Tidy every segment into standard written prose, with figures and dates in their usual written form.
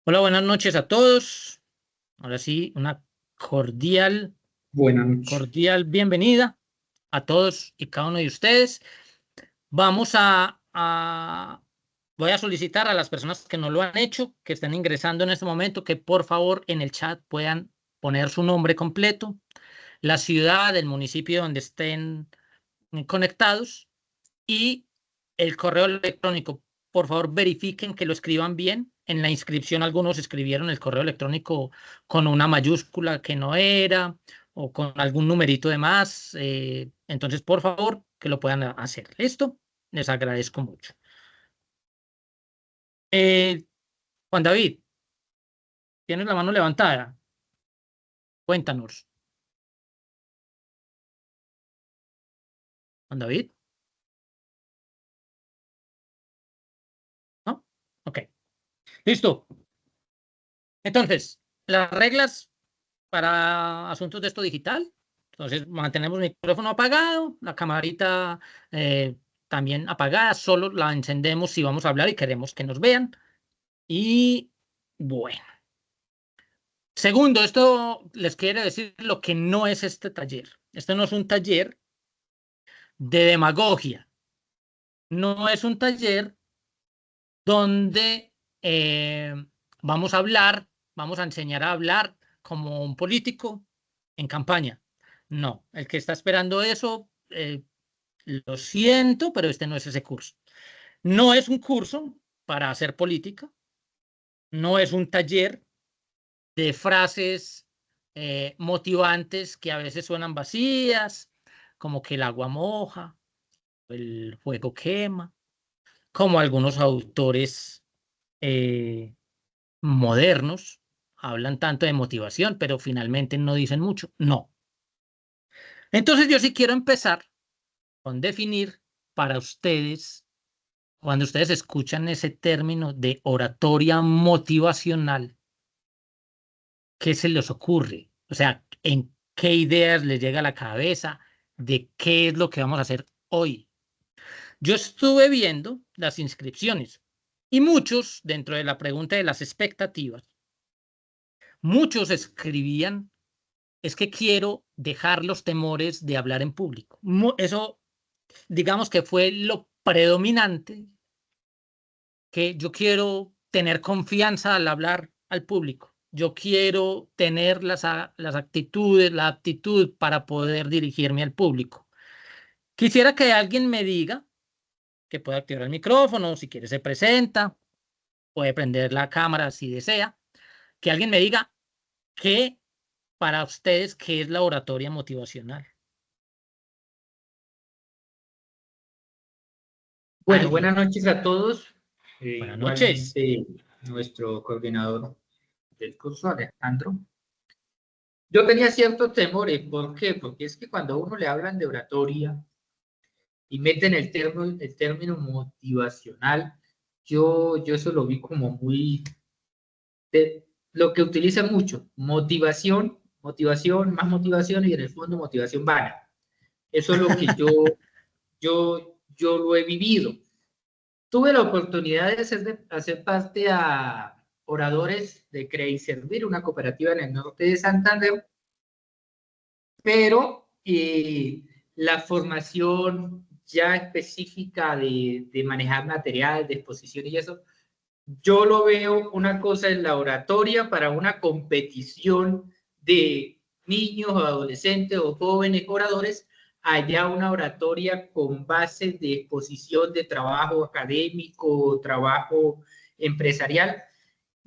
Hola, buenas noches a todos. Ahora sí, una cordial, Buenas noches. cordial bienvenida a todos y cada uno de ustedes. Vamos voy a solicitar a las personas que no lo han hecho, que están ingresando en este momento, que por favor en el chat puedan poner su nombre completo, la ciudad, el municipio donde estén conectados y el correo electrónico. Por favor, verifiquen que lo escriban bien. En la inscripción algunos escribieron el correo electrónico con una mayúscula que no era o con algún numerito de más. Entonces, por favor, que lo puedan hacer. ¿Listo? Les agradezco mucho. Eh, Juan David, tienes la mano levantada. Cuéntanos. Juan David, ¿no? Ok. Listo. Entonces, las reglas para asuntos de esto digital. Entonces, mantenemos el micrófono apagado, la camarita eh, también apagada, solo la encendemos si vamos a hablar y queremos que nos vean. Y bueno, segundo, esto les quiere decir lo que no es este taller. Este no es un taller de demagogia, no es un taller donde vamos a hablar, vamos a enseñar a hablar como un político en campaña. No, el que está esperando eso, lo siento, pero este no es ese curso. No es un curso para hacer política, no es un taller de frases motivantes que a veces suenan vacías, como que el agua moja, el fuego quema, como algunos autores modernos hablan tanto de motivación, pero finalmente no dicen mucho. No. Entonces yo sí quiero empezar con definir para ustedes, cuando ustedes escuchan ese término de oratoria motivacional, ¿qué se les ocurre? O sea, ¿en qué ideas les llega a la cabeza de qué es lo que vamos a hacer hoy? Yo estuve viendo las inscripciones y muchos, dentro de la pregunta de las expectativas, muchos escribían, es que quiero dejar los temores de hablar en público. Eso, digamos que fue lo predominante, que yo quiero tener confianza al hablar al público. Yo quiero tener las actitudes, la aptitud para poder dirigirme al público. Quisiera que alguien me diga que puede activar el micrófono, si quiere se presenta, puede prender la cámara si desea, que alguien me diga qué para ustedes qué es la oratoria motivacional. Bueno, buenas Alguien. noches a todos. Buenas noches. Igualmente, nuestro coordinador del curso, Alejandro. Yo tenía ciertos temores. ¿Por qué? Porque es que cuando a uno le hablan de oratoria y meten el término motivacional, yo eso lo vi como muy lo que utilizan mucho, motivación, motivación, más motivación y en el fondo motivación vana. Eso es lo que yo lo he vivido. Tuve la oportunidad de hacer parte a oradores de Crea y Servir, una cooperativa en el norte de Santander, pero la formación ya específica de manejar material, de exposición y eso, yo lo veo una cosa en la oratoria para una competición de niños o adolescentes o jóvenes oradores, allá una oratoria con bases de exposición de trabajo académico, trabajo empresarial.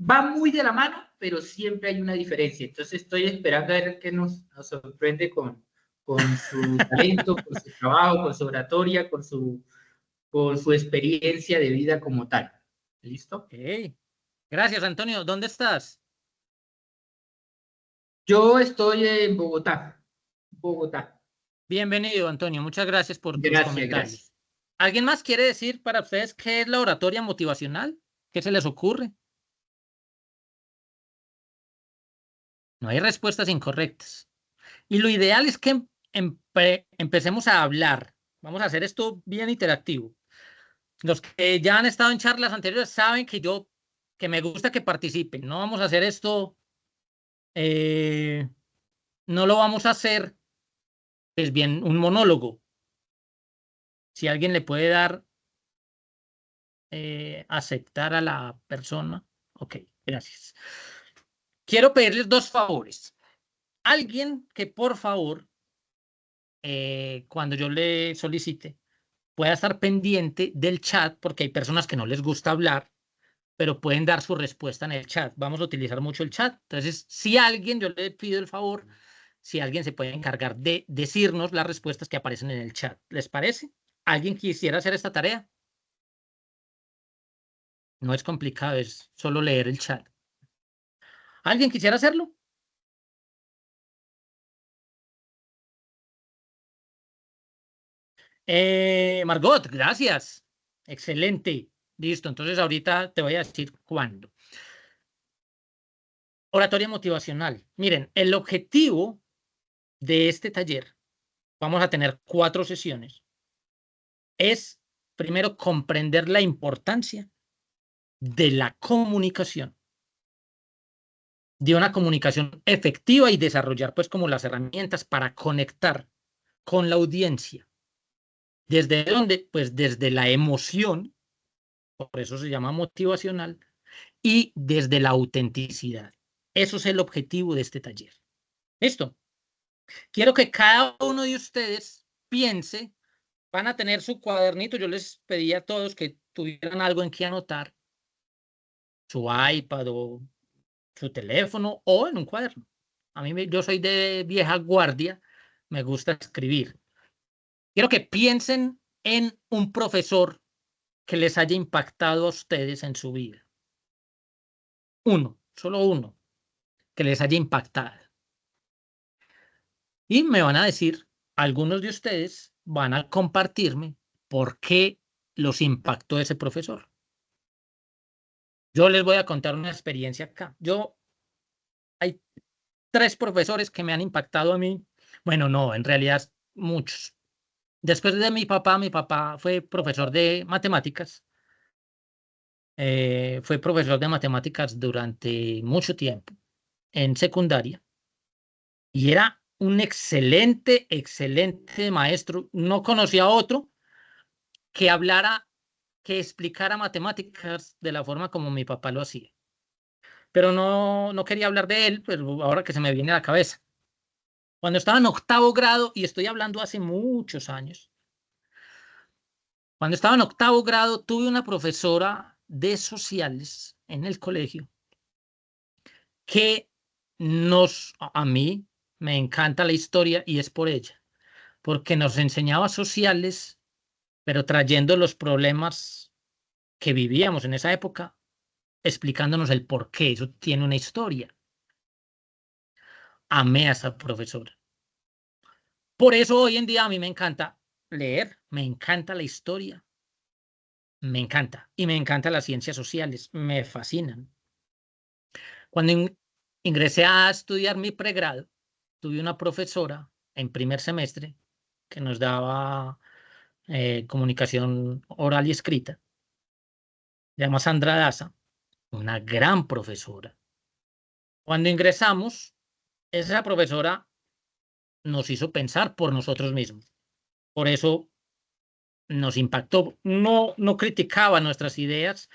Va muy de la mano, pero siempre hay una diferencia. Entonces estoy esperando a ver qué nos sorprende con su talento, con su trabajo, con su oratoria, con su experiencia de vida como tal. ¿Listo? Hey, gracias, Antonio. ¿Dónde estás? Yo estoy en Bogotá. Bogotá. Bienvenido, Antonio. Muchas gracias por tus Gracias, gracias. comentarios. ¿Alguien más quiere decir para ustedes qué es la oratoria motivacional? ¿Qué se les ocurre? No hay respuestas incorrectas. Y lo ideal es que empecemos a hablar. Vamos a hacer esto bien interactivo. Los que ya han estado en charlas anteriores saben que yo que me gusta que participen. No vamos a hacer esto, no lo vamos a hacer, es bien, un monólogo. Si alguien le puede dar, aceptar a la persona. Ok, gracias. Quiero pedirles 2 favores. Alguien que por favor, cuando yo le solicite, pueda estar pendiente del chat, porque hay personas que no les gusta hablar, pero pueden dar su respuesta en el chat. Vamos a utilizar mucho el chat. Entonces, si alguien, yo le pido el favor, si alguien se puede encargar de decirnos las respuestas que aparecen en el chat. ¿Les parece? ¿Alguien quisiera hacer esta tarea? No es complicado, es solo leer el chat. ¿Alguien quisiera hacerlo? Margot, gracias. Excelente. Listo, entonces ahorita te voy a decir cuándo. Oratoria motivacional. Miren, el objetivo de este taller, vamos a tener 4 sesiones, es primero comprender la importancia de la comunicación, de una comunicación efectiva y desarrollar pues como las herramientas para conectar con la audiencia. ¿Desde dónde? Pues desde la emoción, por eso se llama motivacional, y desde la autenticidad. Eso es el objetivo de este taller. ¿Listo? Quiero que cada uno de ustedes piense, van a tener su cuadernito, yo les pedí a todos que tuvieran algo en que anotar, su iPad o su teléfono o en un cuaderno. Yo soy de vieja guardia, me gusta escribir. Quiero que piensen en un profesor que les haya impactado a ustedes en su vida. Uno, solo uno, que les haya impactado. Y me van a decir, algunos de ustedes van a compartirme por qué los impactó ese profesor. Yo les voy a contar una experiencia acá. Hay 3 profesores que me han impactado a mí. Bueno, no, en realidad muchos. Después de mi papá fue profesor de matemáticas. Fue profesor de matemáticas durante mucho tiempo en secundaria y era un excelente, excelente maestro. No conocía a otro que hablara, que explicara matemáticas de la forma como mi papá lo hacía. Pero no quería hablar de él, pero ahora que se me viene a la cabeza. Cuando estaba en 8º grado, y estoy hablando hace muchos años, cuando estaba en 8º grado, tuve una profesora de sociales en el colegio que a mí me encanta la historia y es por ella, porque nos enseñaba sociales, pero trayendo los problemas que vivíamos en esa época, explicándonos el por qué. Eso tiene una historia. Amé a esa profesora. Por eso hoy en día a mí me encanta leer, me encanta la historia, me encanta. Y me encantan las ciencias sociales, me fascinan. Cuando ingresé a estudiar mi pregrado, tuve una profesora en primer semestre que nos daba comunicación oral y escrita, se llama Sandra Daza, una gran profesora. Cuando ingresamos, esa profesora nos hizo pensar por nosotros mismos. Por eso nos impactó. No criticaba nuestras ideas.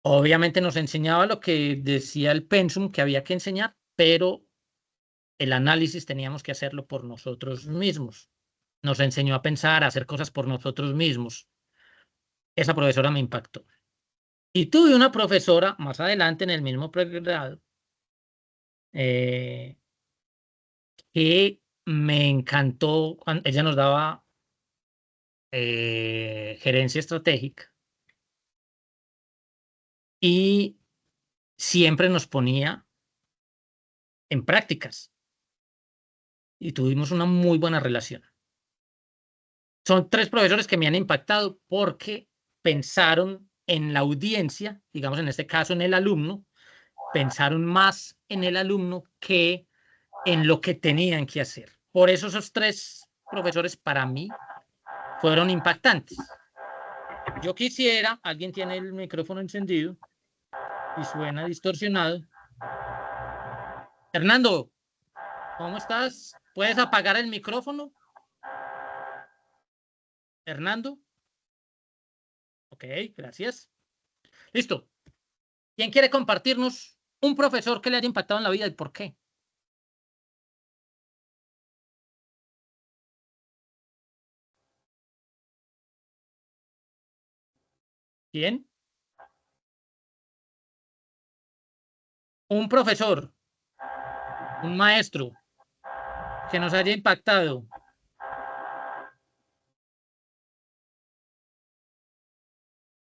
Obviamente nos enseñaba lo que decía el pensum que había que enseñar, pero el análisis teníamos que hacerlo por nosotros mismos. Nos enseñó a pensar, a hacer cosas por nosotros mismos. Esa profesora me impactó. Y tuve una profesora más adelante en el mismo pregrado que me encantó. Ella nos daba gerencia estratégica y siempre nos ponía en prácticas y tuvimos una muy buena relación. Son 3 profesores que me han impactado porque pensaron en la audiencia, digamos en este caso en el alumno, pensaron más en el alumno que en lo que tenían que hacer. Por eso esos 3 profesores para mí fueron impactantes. Yo quisiera, alguien tiene el micrófono encendido. y suena distorsionado. Hernando, ¿cómo estás? ¿Puedes apagar el micrófono? Hernando. Ok, gracias. Listo. ¿Quién quiere compartirnos un profesor que le haya impactado en la vida y por qué? ¿Quién? Un profesor, un maestro que nos haya impactado.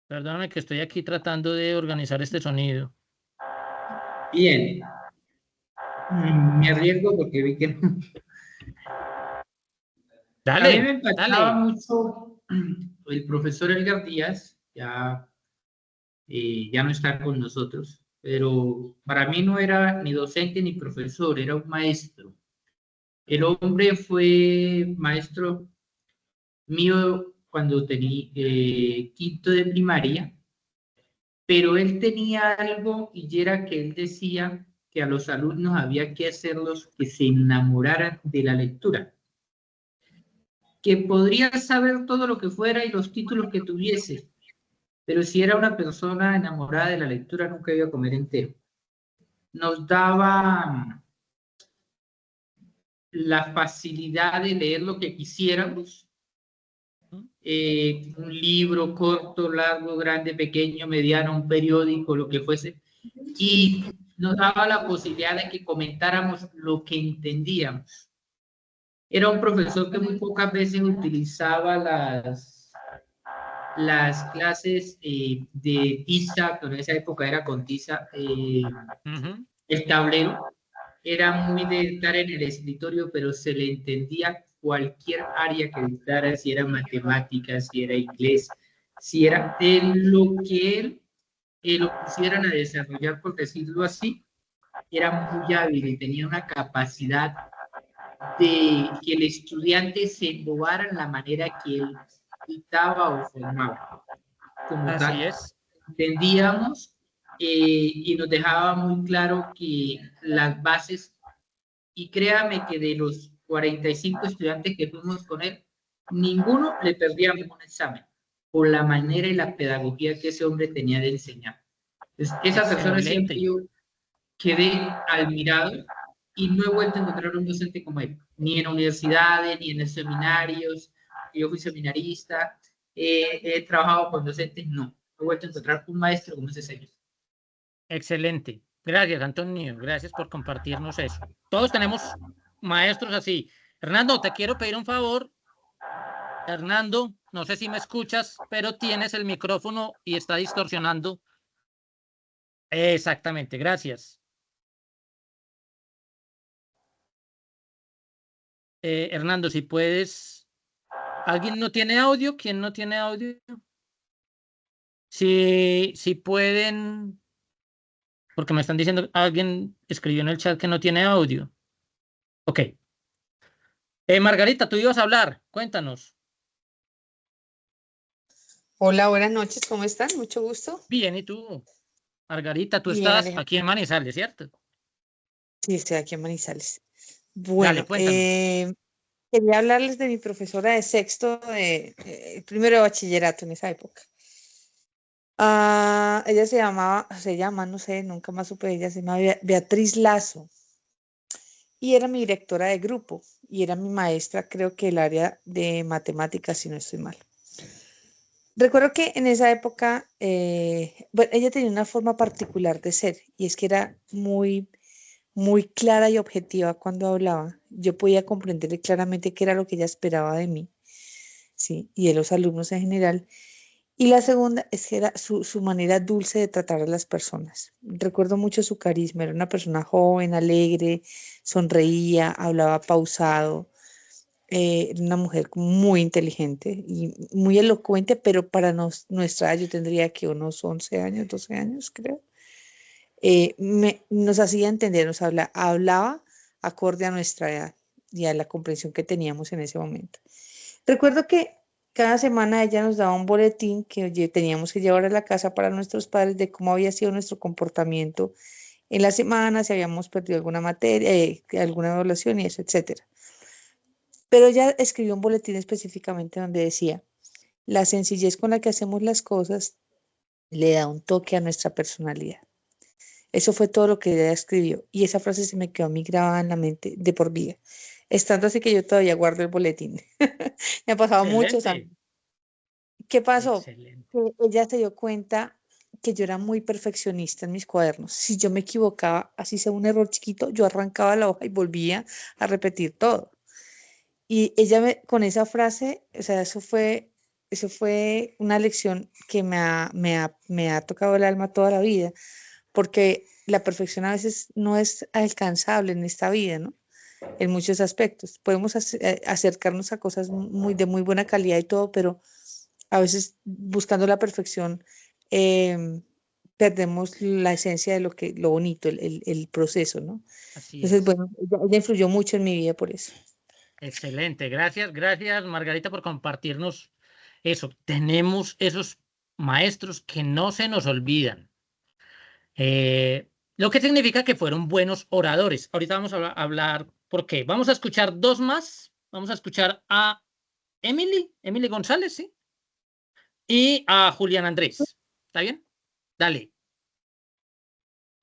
Perdóname que estoy aquí tratando de organizar este sonido. Bien, me arriesgo porque vi que no. A mí Dale, me impactaba dale. mucho el profesor Edgar Díaz, ya no está con nosotros, pero para mí no era ni docente ni profesor, era un maestro. El hombre fue maestro mío cuando tenía quinto de primaria, pero él tenía algo y era que él decía que a los alumnos había que hacerlos que se enamoraran de la lectura, que podría saber todo lo que fuera y los títulos que tuviese, pero si era una persona enamorada de la lectura nunca iba a comer entero. Nos daba la facilidad de leer lo que quisiéramos, un libro corto, largo, grande, pequeño, mediano, un periódico, lo que fuese, y nos daba la posibilidad de que comentáramos lo que entendíamos. Era un profesor que muy pocas veces utilizaba las clases de tiza, pero en esa época era con tiza, el tablero. Era muy de estar en el escritorio, pero se le entendía cualquier área que dictara, si era matemáticas, si era inglés, si era de lo que él lo pusieran a desarrollar, por decirlo así, era muy hábil y tenía una capacidad de que el estudiante se embobara en la manera que él dictaba o formaba. Como Así tal, es. entendíamos y nos dejaba muy claro que las bases, y créame que de los 45 estudiantes que fuimos con él, ninguno le perdíamos un examen por la manera y la pedagogía que ese hombre tenía de enseñar. Entonces, esa persona siempre Excelente. yo quedé admirado y no he vuelto a encontrar un docente como él, ni en universidades, ni en los seminarios. Yo fui seminarista, he trabajado con docentes, no. He vuelto a encontrar un maestro como ese señor. Excelente. Gracias, Antonio. Gracias por compartirnos eso. Todos tenemos maestros así. Hernando, te quiero pedir un favor. Hernando, no sé si me escuchas, pero tienes el micrófono y está distorsionando. Exactamente, gracias. Hernando, si puedes. ¿Alguien no tiene audio? ¿Quién no tiene audio? Si pueden, porque me están diciendo, alguien escribió en el chat que no tiene audio. Ok. Margarita, tú ibas a hablar. Cuéntanos. Hola, buenas noches, ¿cómo están? Mucho gusto. Bien, ¿y tú? Margarita, tú Bien, estás Alejandro. aquí en Manizales, ¿cierto? Sí, estoy aquí en Manizales. Dale, Bueno, cuéntanos. quería hablarles de mi profesora de sexto, primero de bachillerato en esa época. Ella se llama, no sé, nunca más supe de ella, se llama Beatriz Lazo. Y era mi directora de grupo y era mi maestra, creo que el área de matemáticas, si no estoy mal. Recuerdo que en esa época, bueno, ella tenía una forma particular de ser y es que era muy clara y objetiva cuando hablaba. Yo podía comprender claramente qué era lo que ella esperaba de mí, ¿sí? Y de los alumnos en general. Y la segunda es que era su manera dulce de tratar a las personas. Recuerdo mucho su carisma, era una persona joven, alegre, sonreía, hablaba pausado. Era una mujer muy inteligente y muy elocuente, pero para nuestra edad yo tendría que unos 11 años, 12 años, creo. Nos hacía entender, hablaba acorde a nuestra edad y a la comprensión que teníamos en ese momento. Recuerdo que cada semana ella nos daba un boletín que teníamos que llevar a la casa para nuestros padres de cómo había sido nuestro comportamiento en la semana, si habíamos perdido alguna materia, alguna evaluación y eso, etcétera. Pero ella escribió un boletín específicamente donde decía, la sencillez con la que hacemos las cosas le da un toque a nuestra personalidad. Eso fue todo lo que ella escribió y esa frase se me quedó a mí grabada en la mente de por vida. Estando así que yo todavía guardo el boletín. Me ha pasado muchos años. Excelente, ¿Qué pasó? excelente. Que ella se dio cuenta que yo era muy perfeccionista en mis cuadernos. Si yo me equivocaba, así sea un error chiquito, yo arrancaba la hoja y volvía a repetir todo. Y ella con esa frase, o sea, eso fue una lección que me ha tocado el alma toda la vida, porque la perfección a veces no es alcanzable en esta vida, ¿no? En muchos aspectos. Podemos acercarnos a cosas de muy buena calidad y todo, pero a veces buscando la perfección perdemos la esencia de lo bonito, el proceso, ¿no? Así Entonces, es. bueno, ella influyó mucho en mi vida por eso. Excelente. Gracias, gracias, Margarita, por compartirnos eso. Tenemos esos maestros que no se nos olvidan. Lo que significa que fueron buenos oradores. Ahorita vamos a hablar por qué. Vamos a escuchar dos más. Vamos a escuchar a Emily González, ¿sí? Y a Julián Andrés. ¿Está bien? Dale.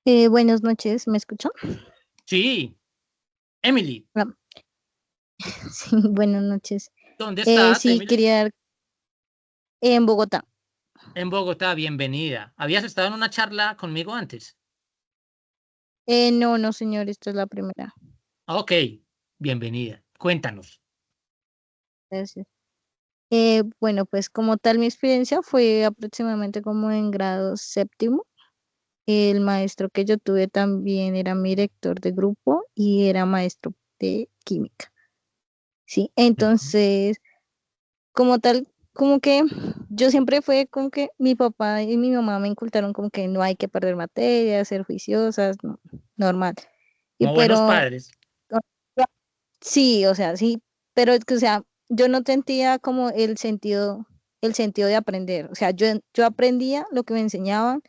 Buenas noches, ¿me escuchan? Sí, Emily, Ah, sí, buenas noches. ¿dónde estás, Sí, Emily? quería dar en Bogotá. En Bogotá, bienvenida. ¿Habías estado en una charla conmigo antes? No, no, señor, esta es la primera. Ok, bienvenida. Cuéntanos. Gracias. Bueno, pues como tal mi experiencia fue aproximadamente como en grado séptimo. El maestro que yo tuve también era mi director de grupo y era maestro de química. Sí, Ujú. entonces, como tal, como que yo siempre fue como que mi papá y mi mamá me inculcaron como que no hay que perder materias, ser juiciosas, no, normal. Y Como buenos pero padres. sí, o sea, sí, pero es que, o sea, yo no sentía como el sentido de aprender. O sea, yo aprendía lo que me enseñaban,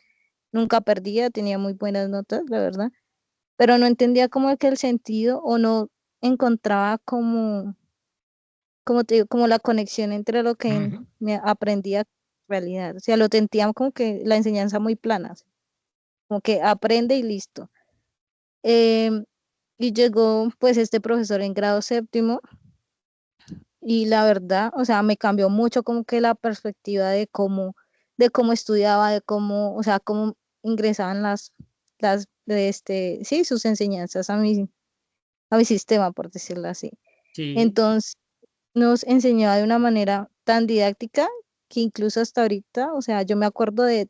nunca perdía, tenía muy buenas notas, la verdad, pero no entendía como que el sentido o no encontraba como te digo, como la conexión entre lo que Ujú. me aprendía en realidad. O sea, lo sentía como que la enseñanza muy plana, como que aprende y listo. Em, y llegó pues este profesor en grado séptimo y la verdad, o sea, me cambió mucho como que la perspectiva de cómo estudiaba, de cómo, o sea, cómo ingresaban sí, sus enseñanzas a mi sistema, por decirlo así. Sí. Entonces, nos enseñaba de una manera tan didáctica que incluso hasta ahorita, o sea, yo me acuerdo de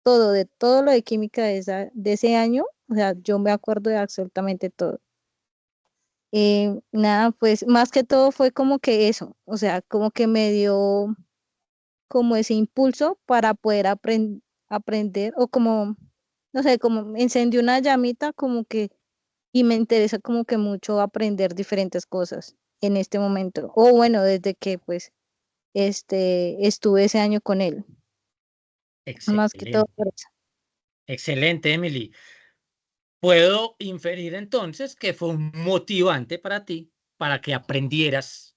todo lo de química de ese año, o sea, yo me acuerdo de absolutamente todo. Nada, pues más que todo fue como que eso, o sea, como que me dio como ese impulso para poder aprender o como, no sé, como me encendió una llamita como que y me interesa como que mucho aprender diferentes cosas en este momento. O bueno, desde que pues estuve ese año con él, más que todo Excelente. por eso. Excelente, Emily. Puedo inferir entonces que fue un motivante para ti, para que aprendieras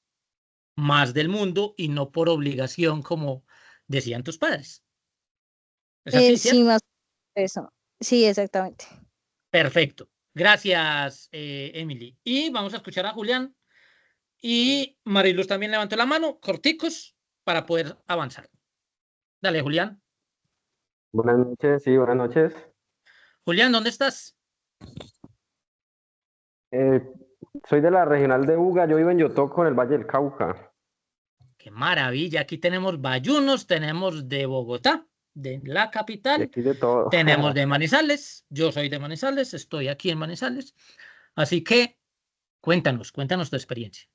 más del mundo y no por obligación, como decían tus padres. ¿Es así, Sí, cierto? más eso. Sí, exactamente. Perfecto. Gracias, Emily. Y vamos a escuchar a Julián. Y Mariluz también levantó la mano, corticos, para poder avanzar. Dale, Julián. Buenas noches, sí, buenas noches. Julián, ¿dónde estás? Eh, Soy de la regional de Buga, yo vivo en Yotoco, en el Valle del Cauca. Qué maravilla. Aquí tenemos Bayunos, tenemos de Bogotá, de la Y capital, aquí de todo. tenemos de Manizales. Yo soy de Manizales, estoy aquí en Manizales. Así que cuéntanos tu experiencia.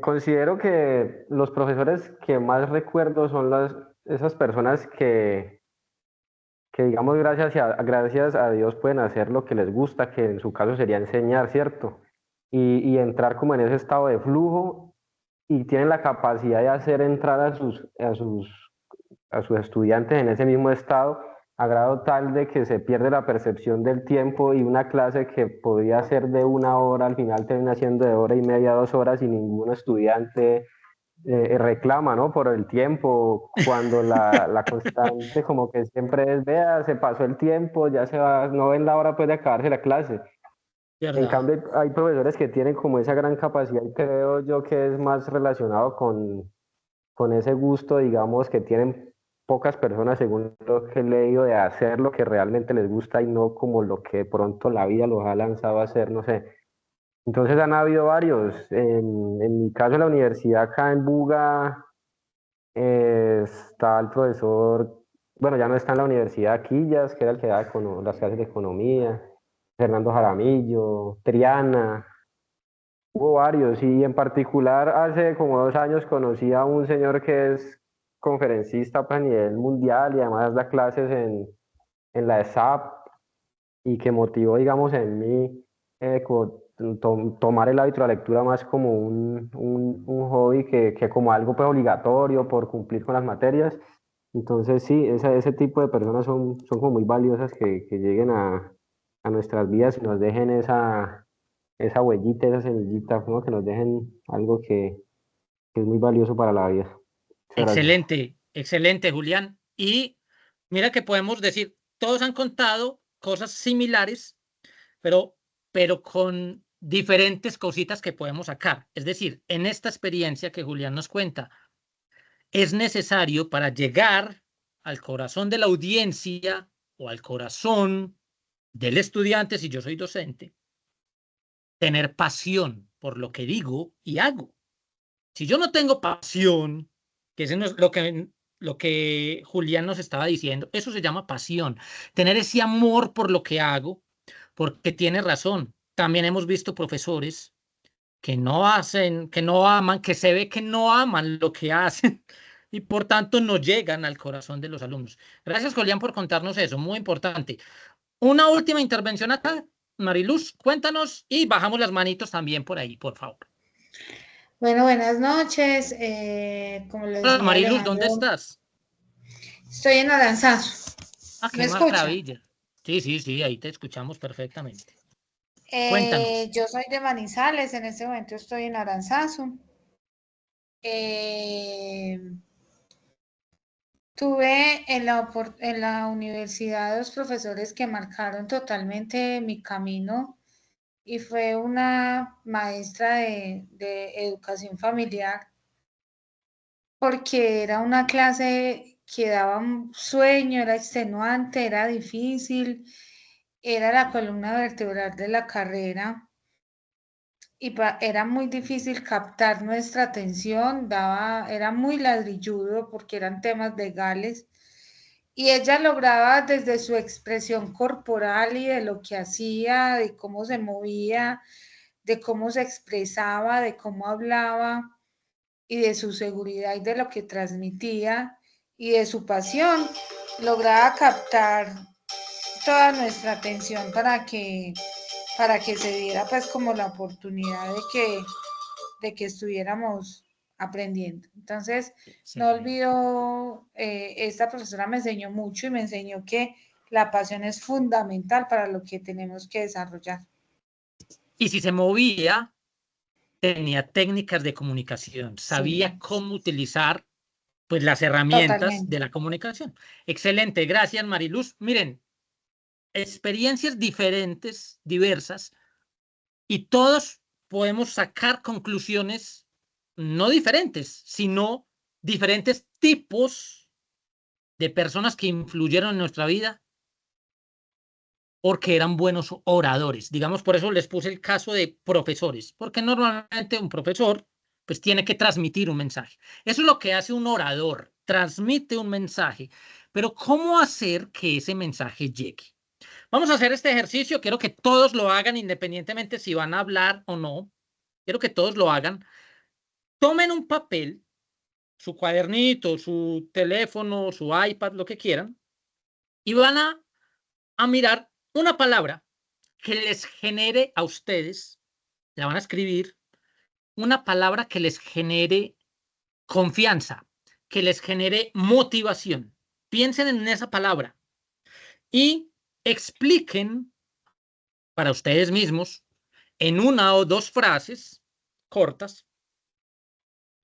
Considero que los profesores que más recuerdo son esas personas que digamos, gracias a Dios pueden hacer lo que les gusta, que en su caso sería enseñar, ¿cierto? Y entrar como en ese estado de flujo y tienen la capacidad de hacer entrar a sus estudiantes en ese mismo estado, a grado tal de que se pierde la percepción del tiempo y una clase que podría ser de 1 hora, al final termina siendo de 1 hora y media, 2 horas, y ningún estudiante reclama, ¿no?, por el tiempo, cuando la constante como que siempre es, vea, se pasó el tiempo, ya se va, no ven la hora pues de acabarse la clase. En ¿Verdad? cambio, hay profesores que tienen como esa gran capacidad, y creo yo que es más relacionado con ese gusto, digamos, que tienen pocas personas, según lo que he leído, de hacer lo que realmente les gusta y no como lo que de pronto la vida los ha lanzado a hacer, no sé. Entonces han habido varios. En mi caso, en la universidad acá en Buga, está el profesor, bueno, ya no está en la universidad, Quillas, que era el que daba las clases de economía, Fernando Jaramillo, Triana. Hubo varios, y en particular hace como 2 años conocí a un señor que es conferencista pues, a nivel mundial, y además da clases en la ESAP, y que motivó, digamos, en mí tomar el hábito de la lectura más como un hobby que como algo pues, obligatorio por cumplir con las materias. Entonces sí, ese tipo de personas son como muy valiosas, que lleguen a nuestras vidas y nos dejen esa huellita, esa semillita, ¿no?, que nos dejen algo que es muy valioso para la vida. Muchas gracias. Excelente, excelente, Julián. Y mira que podemos decir, todos han contado cosas similares, pero con diferentes cositas que podemos sacar. Es decir, en esta experiencia que Julián nos cuenta, es necesario para llegar al corazón de la audiencia o al corazón del estudiante, si yo soy docente, tener pasión por lo que digo y hago. Si yo no tengo pasión, que eso no es lo que Julián nos estaba diciendo, eso se llama pasión, tener ese amor por lo que hago, porque tiene razón. También hemos visto profesores que no hacen, que no aman, que se ve que no aman lo que hacen y por tanto no llegan al corazón de los alumnos. Gracias, Julián, por contarnos eso, muy importante. Una última intervención acá, Mariluz, cuéntanos y bajamos las manitos también por ahí, por favor. Bueno, buenas noches. Como lo Hola, decía Mariluz, ¿dónde Alejandro, estás? estoy en Aranzazo. Ah, ¿Me qué escucha? maravilla. Sí, sí, sí, ahí te escuchamos perfectamente. Cuéntanos. Yo soy de Manizales, en este momento estoy en Aranzazo. Eh, Tuve en la universidad dos profesores que marcaron totalmente mi camino, y fue una maestra de educación familiar, porque era una clase que daba un sueño, era extenuante, era difícil, era la columna vertebral de la carrera, y era muy difícil captar nuestra atención, era muy ladrilludo porque eran temas legales, y ella lograba desde su expresión corporal y de lo que hacía, de cómo se movía, de cómo se expresaba, de cómo hablaba, y de su seguridad y de lo que transmitía y de su pasión, lograba captar toda nuestra atención para que se diera pues como la oportunidad de que estuviéramos aprendiendo. Entonces, no Excelente. olvido, esta profesora me enseñó mucho y me enseñó que la pasión es fundamental para lo que tenemos que desarrollar. Y si se movía, tenía técnicas de comunicación, sabía Sí, cómo utilizar pues las herramientas totalmente. de la comunicación. Excelente, gracias, Mariluz. Miren, experiencias diferentes, diversas, y todos podemos sacar conclusiones no diferentes, sino diferentes tipos de personas que influyeron en nuestra vida porque eran buenos oradores. Digamos, por eso les puse el caso de profesores, porque normalmente un profesor pues tiene que transmitir un mensaje. Eso es lo que hace un orador, transmite un mensaje, pero ¿cómo hacer que ese mensaje llegue? Vamos a hacer este ejercicio, quiero que todos lo hagan independientemente si van a hablar o no, quiero que todos lo hagan. Tomen un papel, su cuadernito, su teléfono, su iPad, lo que quieran, y van a mirar una palabra que les genere a ustedes, la van a escribir, una palabra que les genere confianza, que les genere motivación. Piensen en esa palabra y expliquen para ustedes mismos en una o dos frases cortas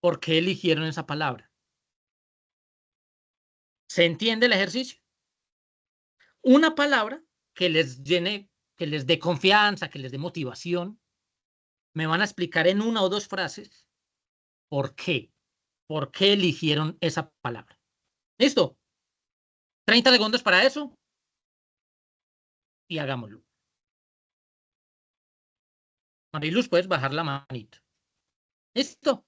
por qué eligieron esa palabra. ¿Se entiende el ejercicio? Una palabra que les llene, que les dé confianza, que les dé motivación. Me van a explicar en una o dos frases por qué eligieron esa palabra. ¿Listo? 30 segundos para eso y hagámoslo. Mariluz, puedes bajar la manito. ¿Listo?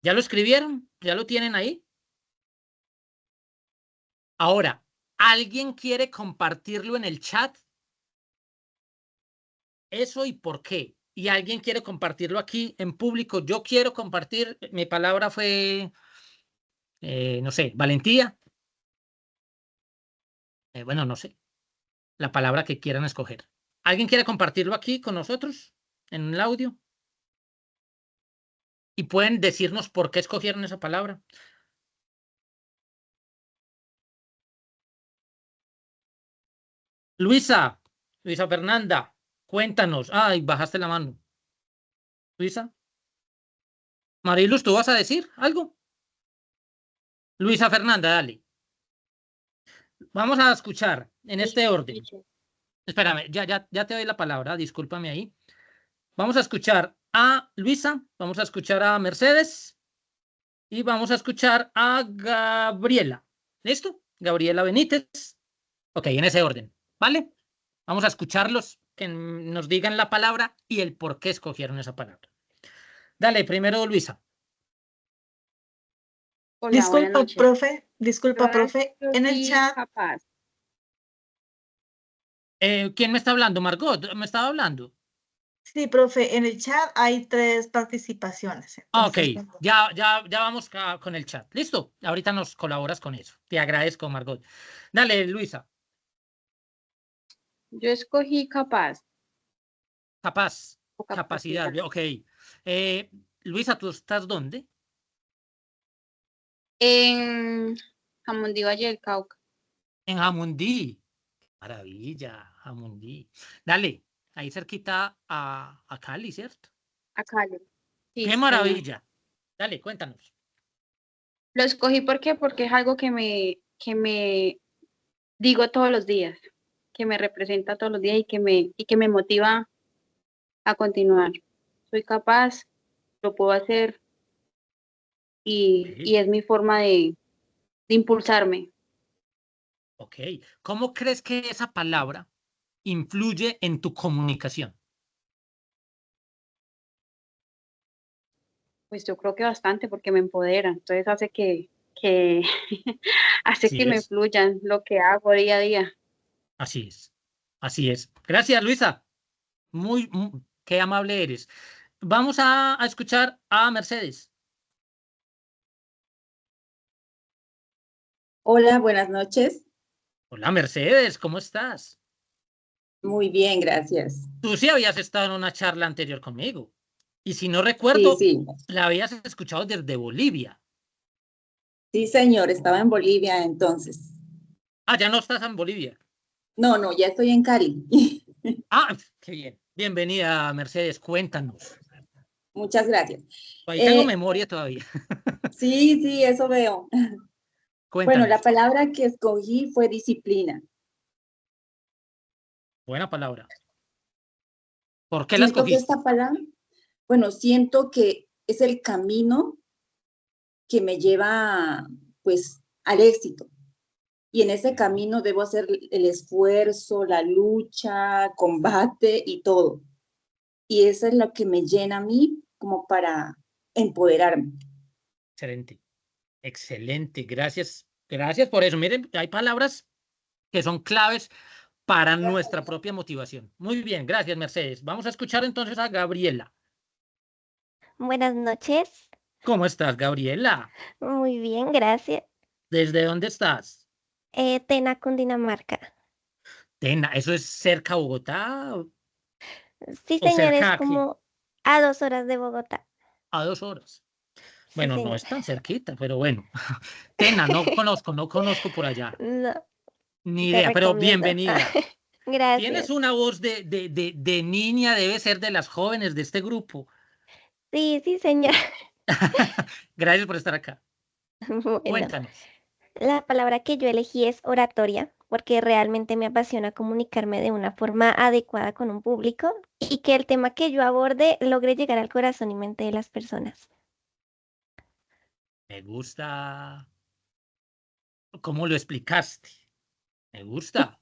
¿Ya lo escribieron? ¿Ya lo tienen ahí? Ahora, ¿alguien quiere compartirlo en el chat? Eso y por qué. Y alguien quiere compartirlo aquí en público. Yo quiero compartir, mi palabra fue, no sé, valentía. Bueno, no sé, la palabra que quieran escoger. ¿Alguien quiere compartirlo aquí con nosotros en el audio? Y pueden decirnos por qué escogieron esa palabra. Luisa Fernanda, cuéntanos. Ay, bajaste la mano. Luisa. Mariluz, ¿tú vas a decir algo? Luisa Fernanda, dale. Vamos a escuchar en este orden. Espérame, ya te doy la palabra, discúlpame ahí. Vamos a escuchar a Luisa, vamos a escuchar a Mercedes y vamos a escuchar a Gabriela. ¿Listo? Gabriela Benítez. Ok, en ese orden, ¿vale? Vamos a escucharlos, que nos digan la palabra y el por qué escogieron esa palabra. Dale, primero Luisa. Hola, buenas noches. Disculpa, profe, en el chat. Capaz. ¿Quién me está hablando? Margot, ¿me estaba hablando? Sí, profe, en el chat hay 3 participaciones. Ok, Entonces, ya vamos con el chat. ¿Listo? Ahorita nos colaboras con eso. Te agradezco, Margot. Dale, Luisa. Yo escogí capaz. Capaz. O Capacidad. Ok. Luisa, ¿tú estás dónde? En Jamundí, Valle del Cauca. En Jamundí. Maravilla, Jamundí. Dale, ahí cerquita a Cali, ¿cierto? A Cali. Sí, ¡Qué señor. maravilla! Dale, cuéntanos. Lo escogí porque es algo que me digo todos los días, que me representa todos los días y que me motiva a continuar. Soy capaz, lo puedo hacer y es mi forma de impulsarme. Ok. ¿Cómo crees que esa palabra influye en tu comunicación? Pues yo creo que bastante porque me empodera, entonces hace que hace Así que me es. fluyan lo que hago día a día. Así es. Así es. Gracias, Luisa. Qué amable eres. Vamos a escuchar a Mercedes. Hola, buenas noches. Hola, Mercedes, ¿cómo estás? Muy bien, gracias. Tú sí habías estado en una charla anterior conmigo. Y si no recuerdo, Sí, la habías escuchado desde Bolivia. sí, señor, estaba en Bolivia entonces. Ah, ya no estás en Bolivia. No, ya estoy en Cali. Ah, qué bien. Bienvenida, Mercedes, cuéntanos. Muchas gracias. Ahí tengo memoria todavía. Sí, eso veo. Bueno, la Cuéntanos. palabra que escogí fue disciplina. Buena palabra. ¿Por qué la Siento que escogiste? esta palabra, bueno, siento que es el camino que me lleva, pues, al éxito. Y en ese camino debo hacer el esfuerzo, la lucha, combate y todo. Y eso es lo que me llena a mí como para empoderarme. Excelente. Excelente. Gracias. Gracias por eso. Miren, hay palabras que son claves para nuestra propia motivación. Muy bien, gracias, Mercedes. Vamos a escuchar entonces a Gabriela. Buenas noches. ¿Cómo estás, Gabriela? Muy bien, gracias. ¿Desde dónde estás? Tena, Cundinamarca. Tena, ¿eso es cerca a Bogotá Sí, o señor, es cerca aquí? como a 2 horas de Bogotá. A 2 horas. Sí, Bueno, no señor. es tan cerquita, pero bueno. Tena, no conozco por allá. No, Ni te idea, pero recomiendo. bienvenida. Tienes Gracias. una voz de niña, debe ser de las jóvenes de este grupo. Sí, sí, señor. Gracias por estar acá. Bueno, Cuéntanos. la palabra que yo elegí es oratoria, porque realmente me apasiona comunicarme de una forma adecuada con un público y que el tema que yo aborde logre llegar al corazón y mente de las personas. Me gusta cómo lo explicaste. Me gusta.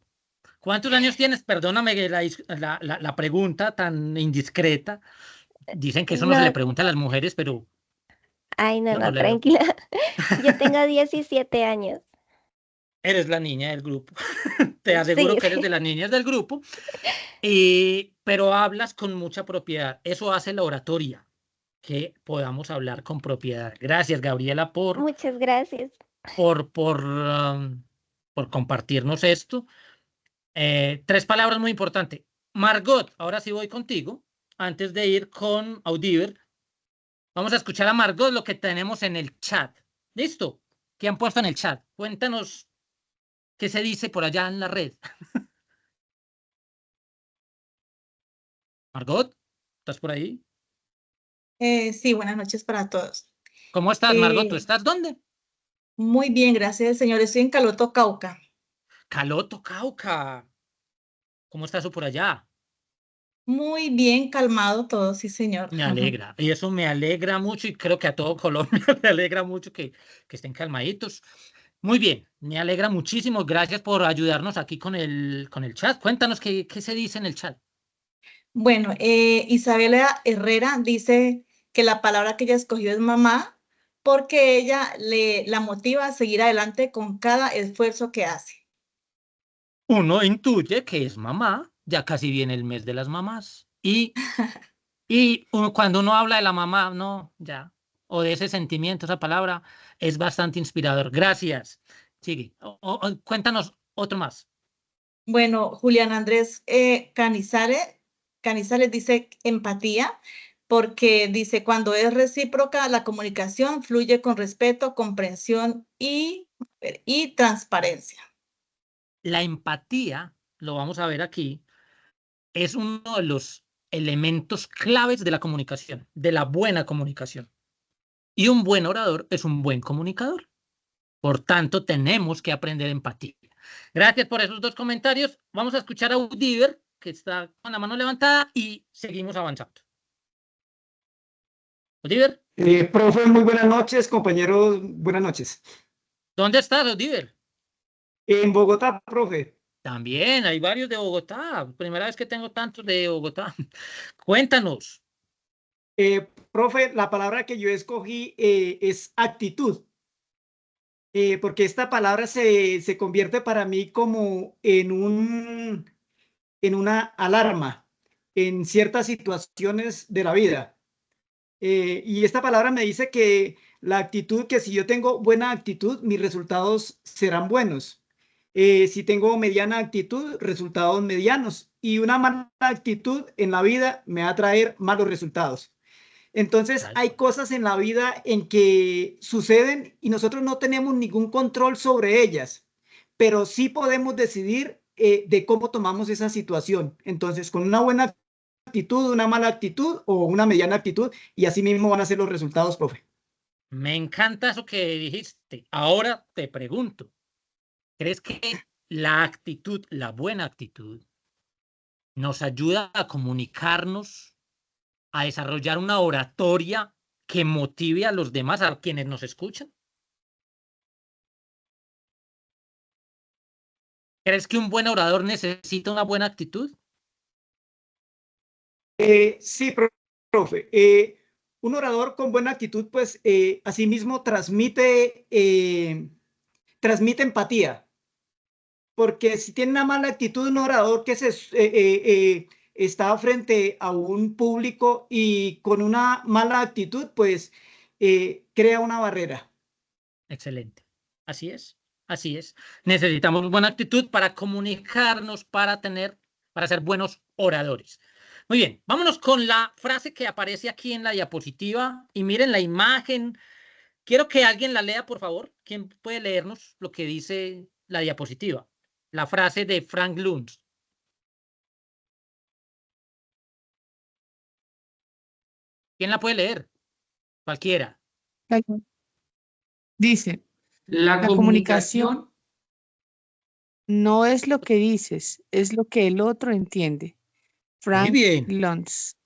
¿Cuántos años tienes? Perdóname que la pregunta tan indiscreta. Dicen que eso no se le No, pregunta a las mujeres, pero ay, no, yo no no, le veo. tranquila. Yo tengo 17 años. Eres la niña del grupo. Te aseguro Sí, que eres de las niñas del grupo. Pero hablas con mucha propiedad. Eso hace la oratoria, que podamos hablar con propiedad. Gracias, Gabriela, muchas gracias. por, por, um, por compartirnos esto. 3 palabras muy importantes. Margot, ahora sí voy contigo. Antes de ir con Audiver, vamos a escuchar a Margot lo que tenemos en el chat. ¿Listo? ¿Qué han puesto en el chat? Cuéntanos qué se dice por allá en la red. Margot, ¿estás por ahí? Sí, buenas noches para todos. ¿Cómo estás, Margot? ¿Tú estás dónde? Muy bien, gracias, señor. Estoy en Caloto, Cauca. Caloto, Cauca. ¿Cómo está eso por allá? Muy bien, calmado todo, sí, señor. Me alegra. Y eso me alegra mucho y creo que a todo Colombia me alegra mucho que estén calmaditos. Muy bien, me alegra muchísimo. Gracias por ayudarnos aquí con el chat. Cuéntanos qué se dice en el chat. Bueno, Isabela Herrera dice que la palabra que ella escogió es mamá porque ella la motiva a seguir adelante con cada esfuerzo que hace. Uno intuye que es mamá, ya casi viene el mes de las mamás. Y cuando uno habla de la mamá, no, ya, o de ese sentimiento, esa palabra, es bastante inspirador. Gracias. Sigue. Cuéntanos otro más. Bueno, Julián Andrés Canizales dice empatía porque dice cuando es recíproca la comunicación fluye con respeto, comprensión y transparencia. La empatía, lo vamos a ver aquí, es uno de los elementos claves de la comunicación, de la buena comunicación. Y un buen orador es un buen comunicador. Por tanto, tenemos que aprender empatía. Gracias por esos 2 comentarios. Vamos a escuchar a Udiver, que está con la mano levantada, y seguimos avanzando. Udiver. Profe, muy buenas noches, compañeros, buenas noches. ¿Dónde estás, Udiver? En Bogotá, profe. También, hay varios de Bogotá. Primera vez que tengo tantos de Bogotá. Cuéntanos. Profe, la palabra que yo escogí es actitud, porque esta palabra se convierte para mí como en una alarma en ciertas situaciones de la vida. Y esta palabra me dice que la actitud, que si yo tengo buena actitud, mis resultados serán buenos. Si tengo mediana actitud, resultados medianos. Y una mala actitud en la vida me va a traer malos resultados. Entonces, hay cosas en la vida en que suceden y nosotros no tenemos ningún control sobre ellas, pero sí podemos decidir de cómo tomamos esa situación. Entonces, con una buena actitud, una mala actitud o una mediana actitud, y así mismo van a ser los resultados, profe. Me encanta eso que dijiste. Ahora te pregunto, ¿crees que la actitud, la buena actitud, nos ayuda a comunicarnos, a desarrollar una oratoria que motive a los demás, a quienes nos escuchan? ¿Crees que un buen orador necesita una buena actitud? Sí, profe. Un orador con buena actitud, pues, asimismo transmite empatía. Porque si tiene una mala actitud, un orador que está frente a un público y con una mala actitud, pues crea una barrera. Excelente. Así es. Así es. Necesitamos buena actitud para comunicarnos, para ser buenos oradores. Muy bien, vámonos con la frase que aparece aquí en la diapositiva y miren la imagen. Quiero que alguien la lea, por favor. ¿Quién puede leernos lo que dice la diapositiva? La frase de Frank Luntz. ¿Quién la puede leer? Cualquiera. Dice, La la comunicación no es lo que dices, es lo que el otro entiende. Muy Frank bien, Luntz.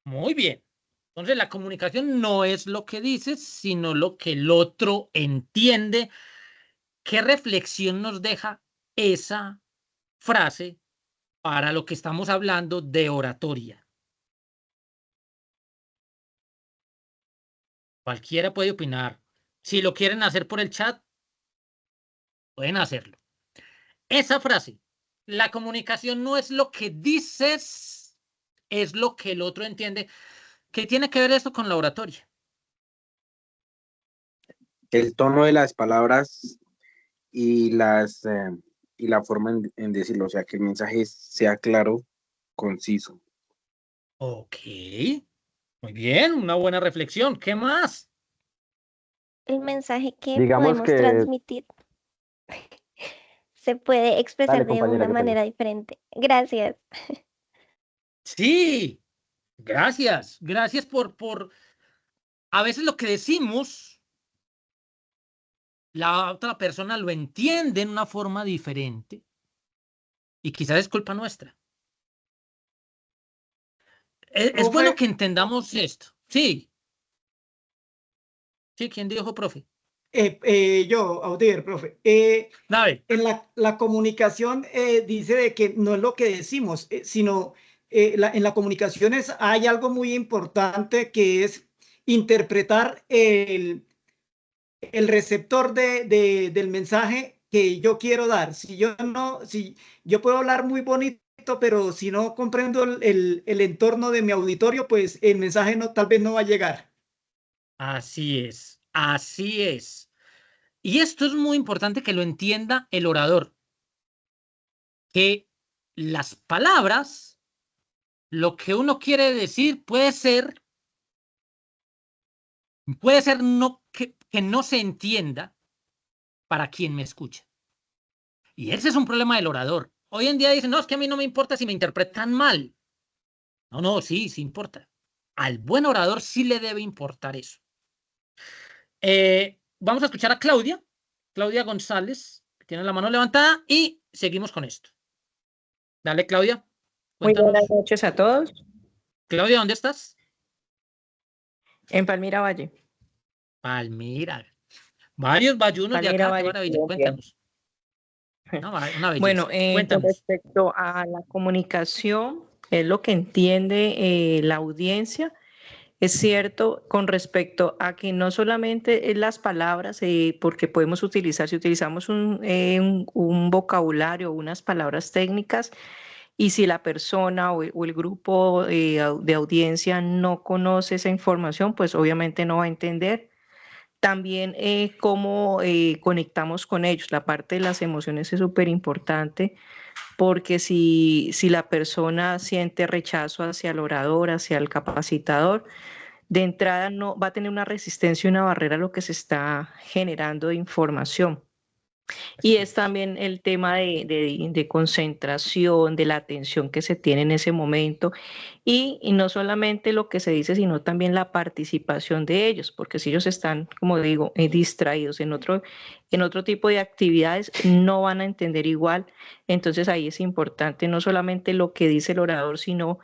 muy bien. Entonces, la comunicación no es lo que dices, sino lo que el otro entiende. ¿Qué reflexión nos deja esa frase para lo que estamos hablando de oratoria? Cualquiera puede opinar. Si lo quieren hacer por el chat, pueden hacerlo. Esa frase, la comunicación no es lo que dices, es lo que el otro entiende. ¿Qué tiene que ver esto con la oratoria? El tono de las palabras y y la forma en decirlo, o sea, que el mensaje sea claro, conciso. Ok, muy bien, una buena reflexión. ¿Qué más? El mensaje que Digamos podemos que, transmitir se puede expresar dale de compañera, una qué pena. manera diferente. Gracias. Sí, gracias. Gracias por... A veces lo que decimos, la otra persona lo entiende en una forma diferente y quizás es culpa nuestra. Es bueno Profe, que entendamos esto. Sí. Sí, ¿quién dijo, profe? yo, Audir, profe. Dale. En la comunicación dice de que no es lo que decimos, sino en la comunicación hay algo muy importante que es interpretar el receptor del mensaje que yo quiero dar. Si yo puedo hablar muy bonito, pero si no comprendo el entorno de mi auditorio, pues el mensaje tal vez no va a llegar. Así es. Así es. Y esto es muy importante que lo entienda el orador, que las palabras, lo que uno quiere decir puede ser no, que no se entienda para quien me escucha. Y ese es un problema del orador. Hoy en día dicen, no, es que a mí no me importa si me interpretan mal. No, no, sí, sí importa. Al buen orador sí le debe importar eso. Vamos a escuchar a Claudia González, que tiene la mano levantada, y seguimos con esto. Dale, Claudia. Muy Cuéntanos. buenas noches a todos. Claudia, ¿dónde estás? En Palmira Valle. Palmira. Varios bayunos de Palmira acá, qué Valle, maravilla. Colombia. Cuéntanos. Una Bueno, belleza. con Cuéntanos. respecto a la comunicación, es lo que entiende la audiencia. Es cierto con respecto a que no solamente es las palabras, porque podemos utilizar, si utilizamos un vocabulario, unas palabras técnicas, y si la persona o el grupo de audiencia no conoce esa información, pues obviamente no va a entender. También cómo conectamos con ellos. La parte de las emociones es súper importante porque si la persona siente rechazo hacia el orador, hacia el capacitador, de entrada no va a tener una resistencia y una barrera a lo que se está generando de información. Y es también el tema de concentración, de la atención que se tiene en ese momento y no solamente lo que se dice, sino también la participación de ellos, porque si ellos están, como digo, distraídos en otro tipo de actividades, no van a entender igual. Entonces ahí es importante no solamente lo que dice el orador, sino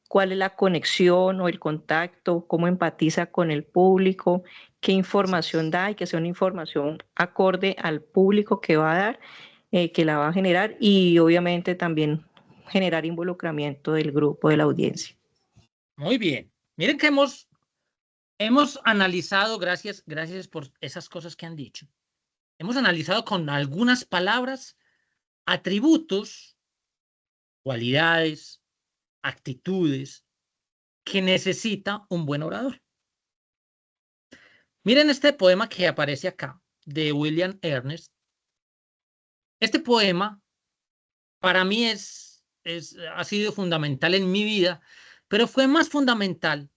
cuál es la conexión o el contacto, cómo empatiza con el público, qué información da y que sea una información acorde al público que va a dar, que la va a generar y obviamente también generar involucramiento del grupo, de la audiencia. Muy bien. Miren que hemos analizado, gracias por esas cosas que han dicho. Hemos analizado con algunas palabras atributos, cualidades, actitudes que necesita un buen orador. Miren este poema que aparece acá de William Ernest. Este poema para mí ha sido fundamental en mi vida, pero fue más fundamental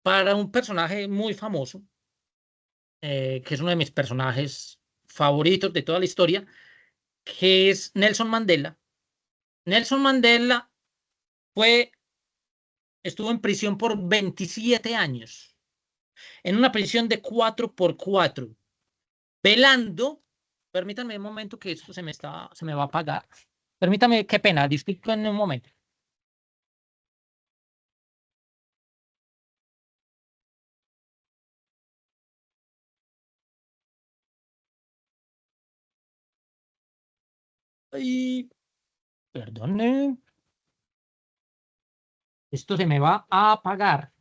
para un personaje muy famoso, que es uno de mis personajes favoritos de toda la historia, que es Nelson Mandela. Nelson Mandela estuvo en prisión por 27 años, en una prisión de 4x4, velando. Permítanme un momento que esto se me va a apagar. Permítame, qué pena, disculpen un momento. Ay, perdone. Esto se me va a apagar.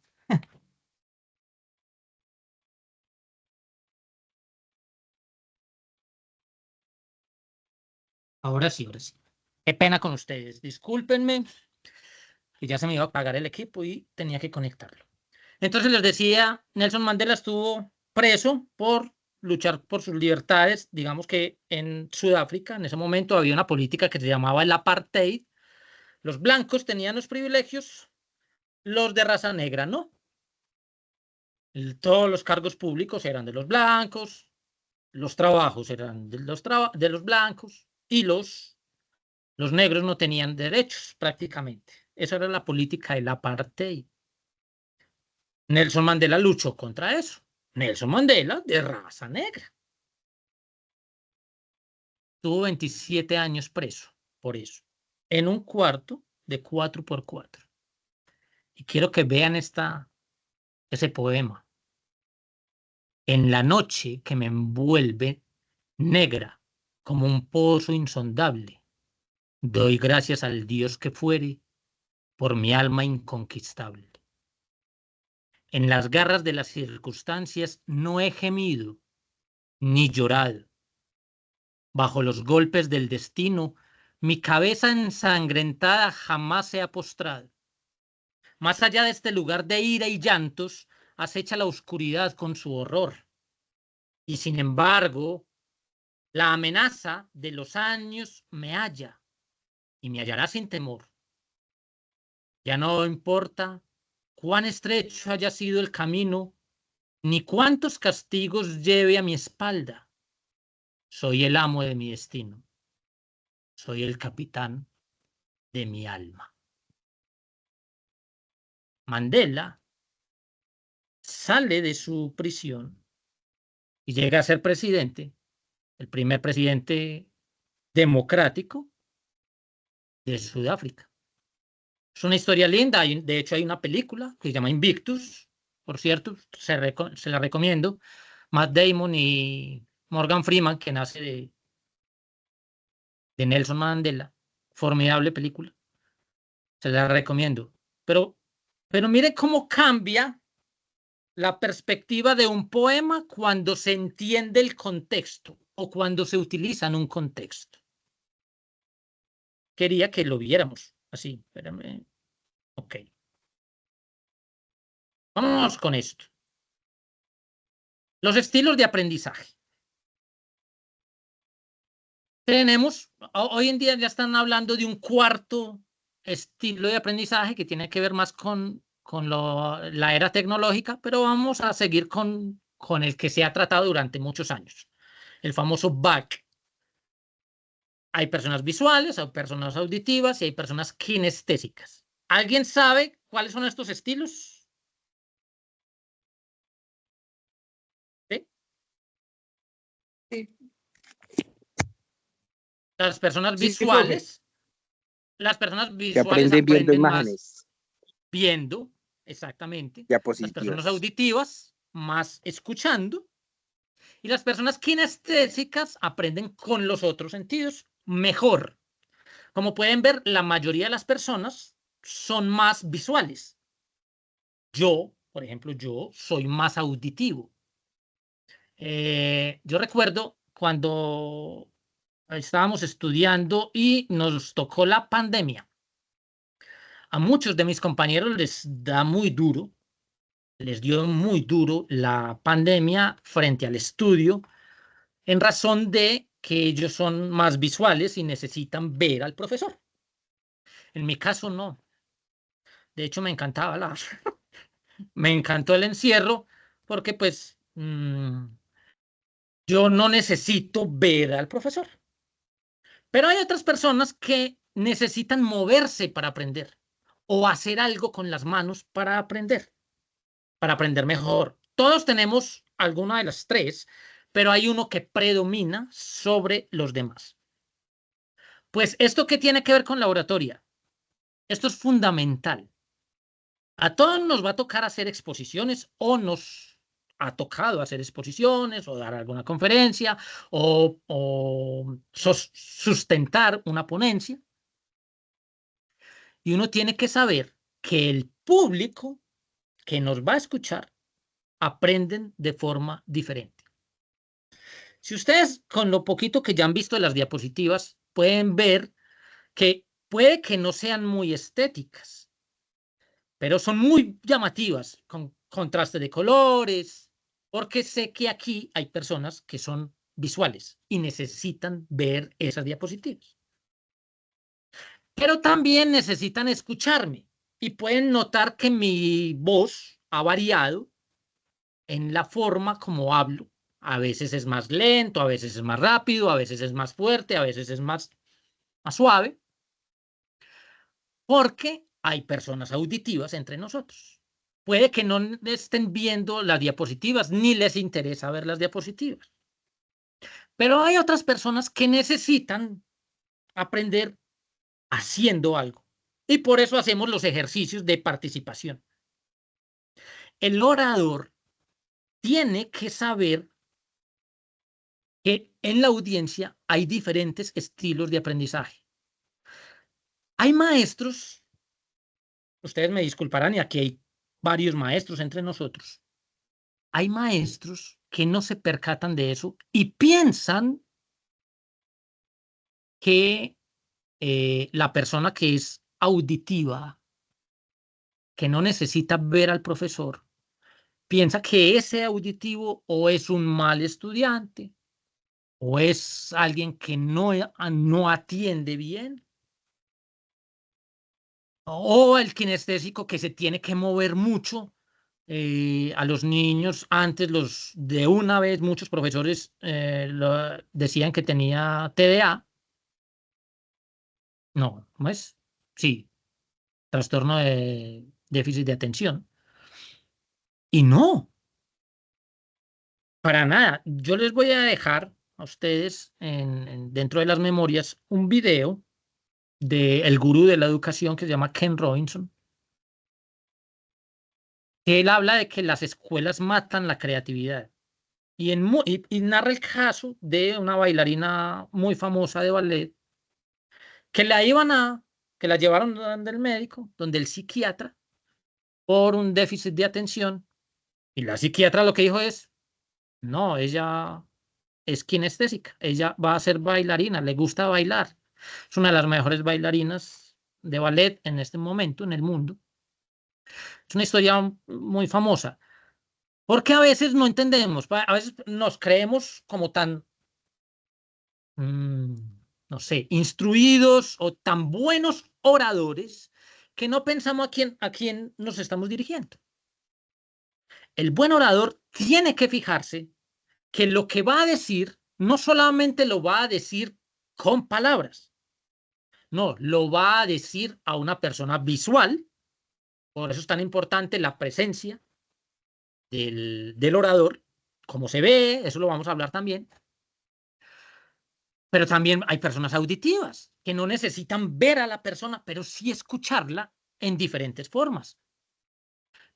Ahora sí, ahora sí. Qué pena con ustedes. Discúlpenme, que ya se me iba a apagar el equipo y tenía que conectarlo. Entonces les decía, Nelson Mandela estuvo preso por luchar por sus libertades. Digamos que en Sudáfrica en ese momento había una política que se llamaba el apartheid. Los blancos tenían los privilegios, los de raza negra no. Todos los cargos públicos eran de los blancos, los trabajos eran de los blancos y los negros no tenían derechos prácticamente. Esa era la política del apartheid. Nelson Mandela luchó contra eso. Nelson Mandela, de raza negra. Tuvo 27 años preso por eso, en un cuarto de 4x4. Y quiero que vean ese poema. En la noche que me envuelve negra como un pozo insondable, doy gracias al Dios que fuere por mi alma inconquistable. En las garras de las circunstancias no he gemido ni llorado. Bajo los golpes del destino, mi cabeza ensangrentada jamás se ha postrado. Más allá de este lugar de ira y llantos, acecha la oscuridad con su horror. Y sin embargo, la amenaza de los años me halla y me hallará sin temor. Ya no importa cuán estrecho haya sido el camino, ni cuántos castigos lleve a mi espalda. Soy el amo de mi destino. Soy el capitán de mi alma. Mandela sale de su prisión y llega a ser presidente, el primer presidente democrático de Sudáfrica. Es una historia linda, de hecho hay una película que se llama Invictus, por cierto, se la recomiendo. Matt Damon y Morgan Freeman, que nace de Nelson Mandela, formidable película, se la recomiendo. Pero mire cómo cambia la perspectiva de un poema cuando se entiende el contexto o cuando se utiliza en un contexto. Quería que lo viéramos así. Espérame. Ok. Vamos con esto. Los estilos de aprendizaje. Hoy en día ya están hablando de un cuarto estilo de aprendizaje que tiene que ver más con la era tecnológica, pero vamos a seguir con el que se ha tratado durante muchos años, el famoso BAC. Hay personas visuales, hay personas auditivas y hay personas kinestésicas. ¿Alguien sabe cuáles son estos estilos? ¿Sí? Sí. Las personas Sí, visuales, las personas Que visuales aprenden viendo aprenden más imágenes. viendo, exactamente. Las personas Diapositivas. auditivas más escuchando. Y las personas kinestésicas aprenden con los otros sentidos mejor. Como pueden ver, la mayoría de las personas son más visuales. Yo, por ejemplo, yo soy más auditivo. Yo recuerdo cuando estábamos estudiando y nos tocó la pandemia. A muchos de mis compañeros les dio muy duro la pandemia frente al estudio, en razón de que ellos son más visuales y necesitan ver al profesor. En mi caso, no. De hecho, me encantaba me encantó el encierro porque, pues, yo no necesito ver al profesor. Pero hay otras personas que necesitan moverse para aprender o hacer algo con las manos para aprender mejor. Todos tenemos alguna de las tres, pero hay uno que predomina sobre los demás. Pues, ¿esto qué tiene que ver con la oratoria? Esto es fundamental. A todos nos va a tocar hacer exposiciones o nos ha tocado hacer exposiciones o dar alguna conferencia o sustentar una ponencia. Y uno tiene que saber que el público que nos va a escuchar aprenden de forma diferente. Si ustedes, con lo poquito que ya han visto de las diapositivas, pueden ver que puede que no sean muy estéticas, pero son muy llamativas, con contraste de colores, porque sé que aquí hay personas que son visuales y necesitan ver esas diapositivas. Pero también necesitan escucharme y pueden notar que mi voz ha variado en la forma como hablo. A veces es más lento, a veces es más rápido, a veces es más fuerte, a veces es más suave, porque hay personas auditivas entre nosotros. Puede que no estén viendo las diapositivas ni les interesa ver las diapositivas. Pero hay otras personas que necesitan aprender haciendo algo. Y por eso hacemos los ejercicios de participación. El orador tiene que saber que en la audiencia hay diferentes estilos de aprendizaje. Hay maestros, ustedes me disculparán, y aquí hay varios maestros entre nosotros. Hay maestros que no se percatan de eso y piensan que la persona que es auditiva, que no necesita ver al profesor, piensa que ese auditivo o es un mal estudiante o es alguien que no atiende bien, o el kinestésico que se tiene que mover mucho. A los niños, antes de una vez muchos profesores decían que tenía TDA. No, ¿cómo es? Sí, trastorno de déficit de atención. Y no, para nada. Yo les voy a dejar a ustedes dentro de las memorias un video del gurú de la educación que se llama Ken Robinson. Él habla de que las escuelas matan la creatividad y narra el caso de una bailarina muy famosa de ballet que la llevaron donde el médico, donde el psiquiatra, por un déficit de atención, y la psiquiatra lo que dijo es: no, ella es kinestésica, ella va a ser bailarina, le gusta bailar, es una de las mejores bailarinas de ballet en este momento en el mundo. Es una historia muy famosa, porque a veces no entendemos, a veces nos creemos como tan, no sé, instruidos o tan buenos oradores que no pensamos a quién nos estamos dirigiendo. El buen orador tiene que fijarse que lo que va a decir no solamente lo va a decir con palabras, no, lo va a decir a una persona visual. Por eso es tan importante la presencia del orador, cómo se ve, eso lo vamos a hablar también. Pero también hay personas auditivas que no necesitan ver a la persona, pero sí escucharla en diferentes formas.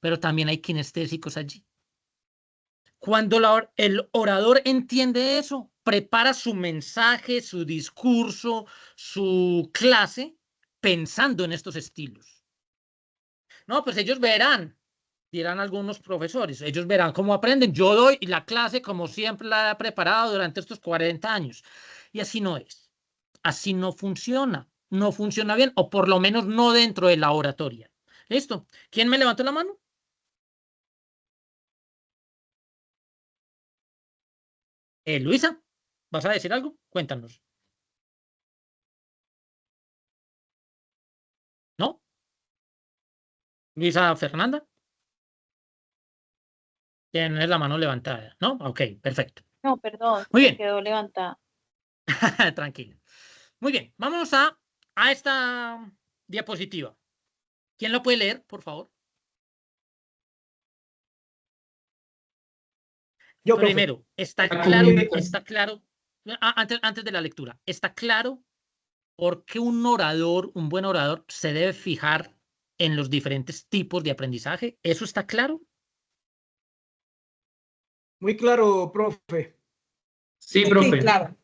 Pero también hay kinestésicos allí. Cuando el orador entiende eso, prepara su mensaje, su discurso, su clase, pensando en estos estilos. No, pues ellos verán, dirán algunos profesores, ellos verán cómo aprenden. Yo doy la clase como siempre la he preparado durante estos 40 años. Y así no es. Así no funciona. No funciona bien, o por lo menos no dentro de la oratoria. ¿Listo? ¿Quién me levantó la mano? Luisa. ¿vas a decir algo? Cuéntanos. ¿No? Luisa Fernanda. Tienes la mano levantada, ¿no? Ok, perfecto. No, perdón, Muy se bien. quedó levantada. Tranquila. Muy bien, vámonos a esta diapositiva. ¿Quién lo puede leer, por favor? Yo, profe. Primero, está La claro, antes de la lectura, ¿está claro por qué un orador, un buen orador, se debe fijar en los diferentes tipos de aprendizaje? ¿Eso está claro? Muy claro, profe. Sí, Sí, profe. claro.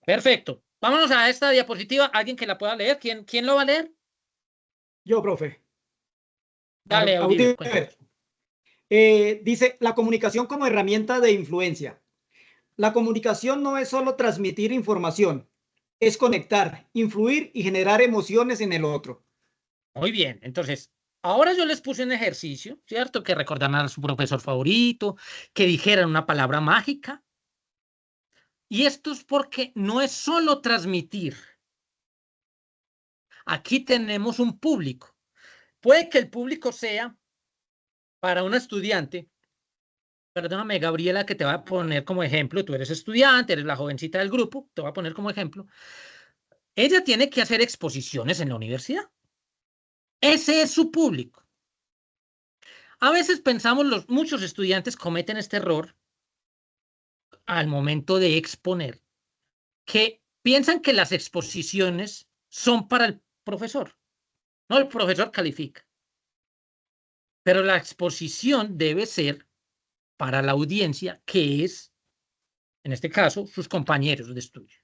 Perfecto. Vámonos a esta diapositiva. ¿Alguien que la pueda leer? ¿Quién lo va a leer? Yo, profe. Dale, Audiver, cuéntanos. Dice, la comunicación como herramienta de influencia. La comunicación no es solo transmitir información, es conectar, influir y generar emociones en el otro. Muy bien, entonces, ahora yo les puse un ejercicio, ¿cierto? Que recordaran a su profesor favorito, que dijeran una palabra mágica. Y esto es porque no es solo transmitir. Aquí tenemos un público. Puede que el público sea para un estudiante. Perdóname, Gabriela, que te voy a poner como ejemplo. Tú eres estudiante, eres la jovencita del grupo, te voy a poner como ejemplo. Ella tiene que hacer exposiciones en la universidad. Ese es su público. A veces pensamos, muchos estudiantes cometen este error al momento de exponer, que piensan que las exposiciones son para el profesor. No, el profesor califica. Pero la exposición debe ser para la audiencia, que es, en este caso, sus compañeros de estudio.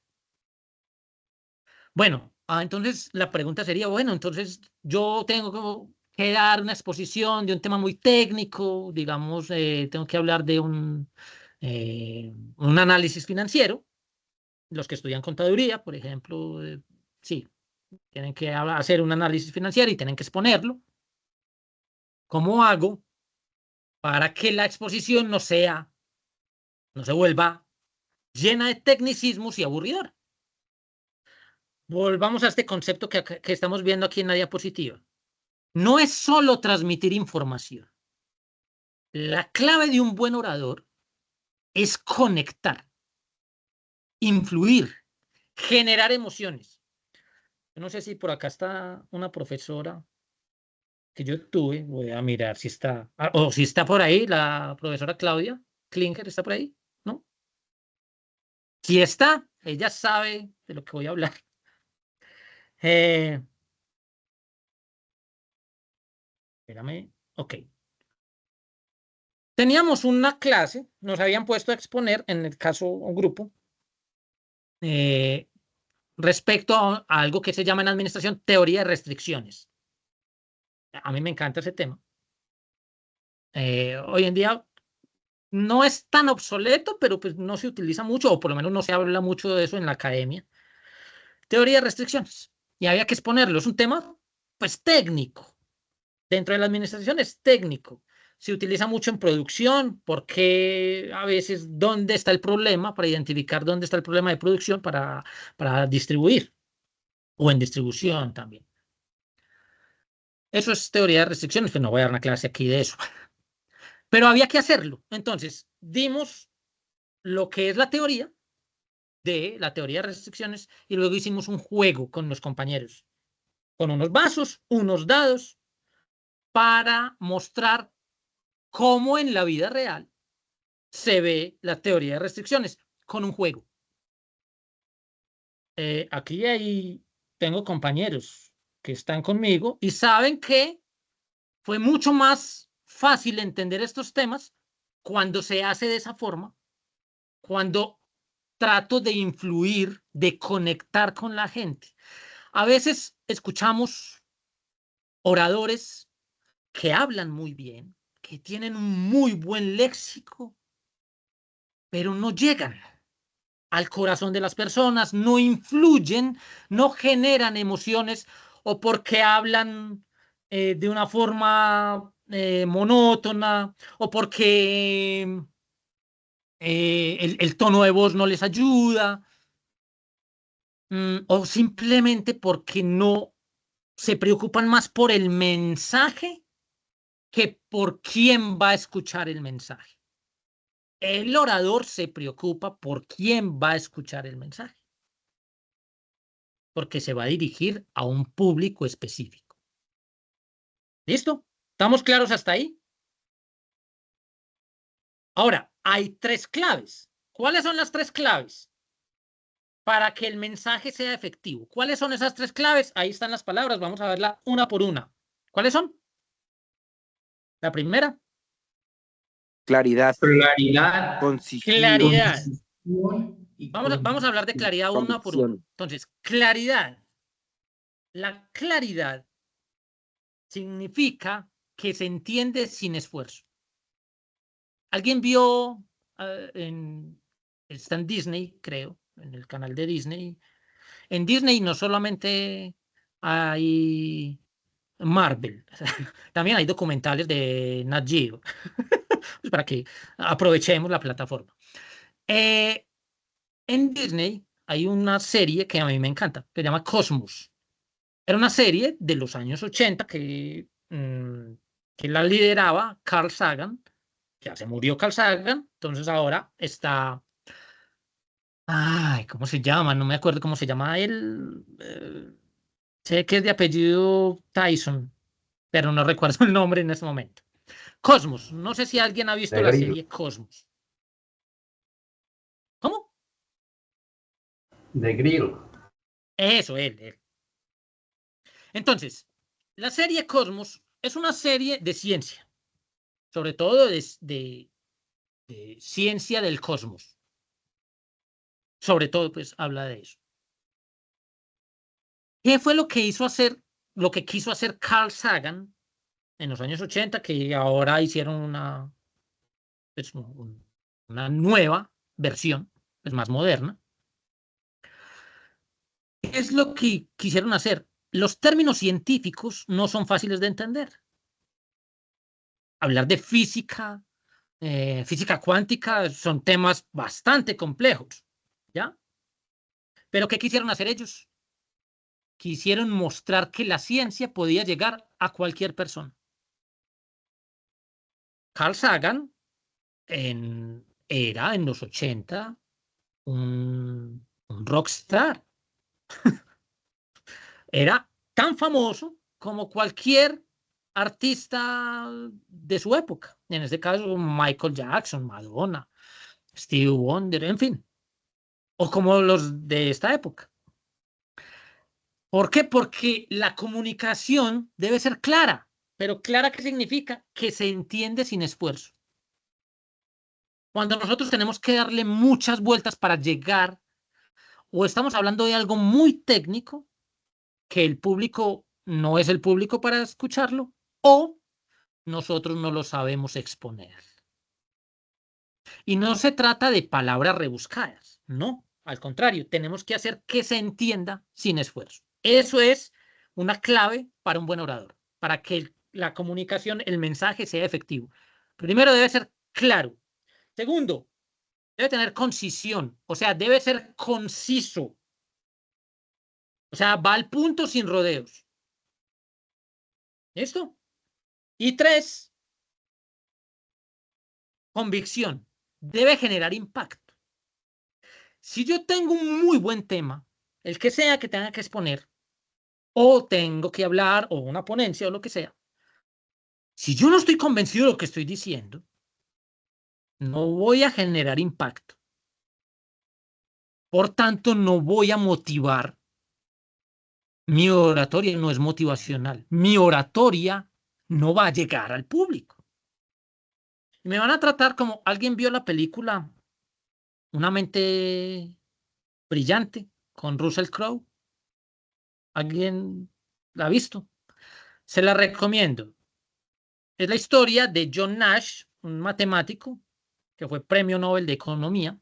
Bueno, entonces la pregunta sería, bueno, entonces yo tengo que dar una exposición de un tema muy técnico, digamos, tengo que hablar de un análisis financiero. Los que estudian contaduría, por ejemplo, sí, tienen que hacer un análisis financiero y tienen que exponerlo. ¿Cómo hago para que la exposición no se vuelva llena de tecnicismos y aburridora? Volvamos a este concepto que estamos viendo aquí en la diapositiva. No es solo transmitir información. La clave de un buen orador es conectar, influir, generar emociones. Yo no sé si por acá está una profesora que yo tuve. Voy a mirar si está, o si está por ahí la profesora Claudia Klinker, ¿está por ahí? ¿No? Si está, ella sabe de lo que voy a hablar. Espérame, ok. Teníamos una clase, nos habían puesto a exponer, en el caso, un grupo, respecto a algo que se llama en administración teoría de restricciones. A mí me encanta ese tema. Hoy en día no es tan obsoleto, pero pues no se utiliza mucho, o por lo menos no se habla mucho de eso en la academia. Teoría de restricciones. Y había que exponerlo. Es un tema, pues, técnico. Dentro de la administración es técnico. Se utiliza mucho en producción porque a veces dónde está el problema, para identificar dónde está el problema de producción para distribuir, o en distribución también. Eso es teoría de restricciones, que no voy a dar una clase aquí de eso. Pero había que hacerlo. Entonces, dimos lo que es la teoría de restricciones y luego hicimos un juego con los compañeros, con unos vasos, unos dados, para mostrar cómo en la vida real se ve la teoría de restricciones con un juego. Aquí tengo compañeros que están conmigo y saben que fue mucho más fácil entender estos temas cuando se hace de esa forma, cuando trato de influir, de conectar con la gente. A veces escuchamos oradores que hablan muy bien, que tienen un muy buen léxico, pero no llegan al corazón de las personas, no influyen, no generan emociones, o porque hablan de una forma monótona, o porque el tono de voz no les ayuda, o simplemente porque no se preocupan más por el mensaje que por quién va a escuchar el mensaje. El orador se preocupa por quién va a escuchar el mensaje, porque se va a dirigir a un público específico. ¿Listo? ¿Estamos claros hasta ahí? Ahora, hay 3 claves. ¿Cuáles son las 3 claves para que el mensaje sea efectivo? ¿Cuáles son esas 3 claves? Ahí están las palabras. Vamos a verla una por una. ¿Cuáles son? La primera. Claridad. Claridad. Concisión. Claridad. Y Vamos a hablar de claridad una por una. convicción. Entonces, claridad. La claridad significa que se entiende sin esfuerzo. ¿Alguien vio está en Disney, creo, en el canal de Disney? En Disney no solamente hay Marvel, también hay documentales de Nat Geo, pues para que aprovechemos la plataforma. En Disney hay una serie que a mí me encanta, que se llama Cosmos. Era una serie de los años 80 que la lideraba Carl Sagan. Ya se murió Carl Sagan, entonces ahora está... Ay, ¿cómo se llama? No me acuerdo cómo se llama él. Sé que es de apellido Tyson, pero no recuerdo el nombre en este momento. Cosmos. No sé si alguien ha visto la serie Cosmos. ¿Cómo? De Grill. Eso, él. Entonces, la serie Cosmos es una serie de ciencia, sobre todo de ciencia del cosmos. Sobre todo, pues, habla de eso. ¿Qué fue lo que quiso hacer Carl Sagan en los años 80, que ahora hicieron una nueva versión, pues más moderna? ¿Qué es lo que quisieron hacer? Los términos científicos no son fáciles de entender. Hablar de física, física cuántica, son temas bastante complejos, ¿ya? ¿Pero qué quisieron hacer ellos? Quisieron mostrar que la ciencia podía llegar a cualquier persona. Carl Sagan era en los 80 un rockstar. Era tan famoso como cualquier artista de su época. En este caso, Michael Jackson, Madonna, Stevie Wonder, en fin. O como los de esta época. ¿Por qué? Porque la comunicación debe ser clara. Pero clara, ¿qué significa? Que se entiende sin esfuerzo. Cuando nosotros tenemos que darle muchas vueltas para llegar, o estamos hablando de algo muy técnico, que el público no es el público para escucharlo, o nosotros no lo sabemos exponer. Y no se trata de palabras rebuscadas, no. Al contrario, tenemos que hacer que se entienda sin esfuerzo. Eso es una clave para un buen orador, para que la comunicación, el mensaje sea efectivo. Primero, debe ser claro. Segundo, debe tener concisión, o sea, debe ser conciso. O sea, va al punto sin rodeos. ¿Listo? Y 3, convicción. Debe generar impacto. Si yo tengo un muy buen tema, el que sea que tenga que exponer, o tengo que hablar, o una ponencia, o lo que sea, si yo no estoy convencido de lo que estoy diciendo, no voy a generar impacto. Por tanto, no voy a motivar. Mi oratoria no es motivacional. Mi oratoria no va a llegar al público. Y me van a tratar como alguien vio la película Una mente brillante con Russell Crowe. ¿Alguien la ha visto? Se la recomiendo. Es la historia de John Nash, un matemático que fue premio Nobel de Economía.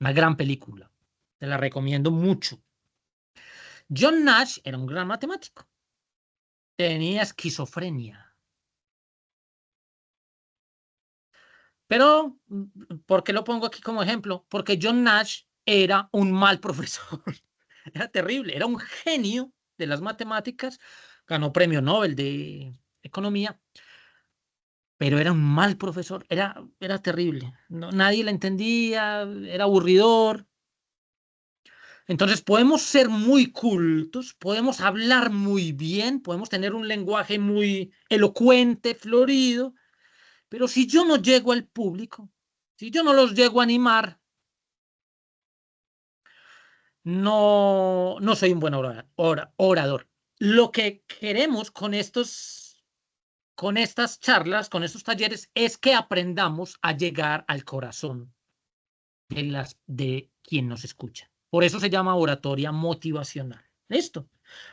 Una gran película. Se la recomiendo mucho. John Nash era un gran matemático. Tenía esquizofrenia. Pero, ¿por qué lo pongo aquí como ejemplo? Porque John Nash era un mal profesor. Era terrible, era un genio de las matemáticas, ganó premio Nobel de economía, pero era un mal profesor, era terrible. Nadie le entendía, era aburridor. Entonces podemos ser muy cultos, podemos hablar muy bien, podemos tener un lenguaje muy elocuente, florido, pero si yo no llego al público, si yo no los llego a animar, no soy un buen orador. Lo que queremos con estas charlas, con estos talleres, es que aprendamos a llegar al corazón de quien nos escucha. Por eso se llama oratoria motivacional. ¿Listo?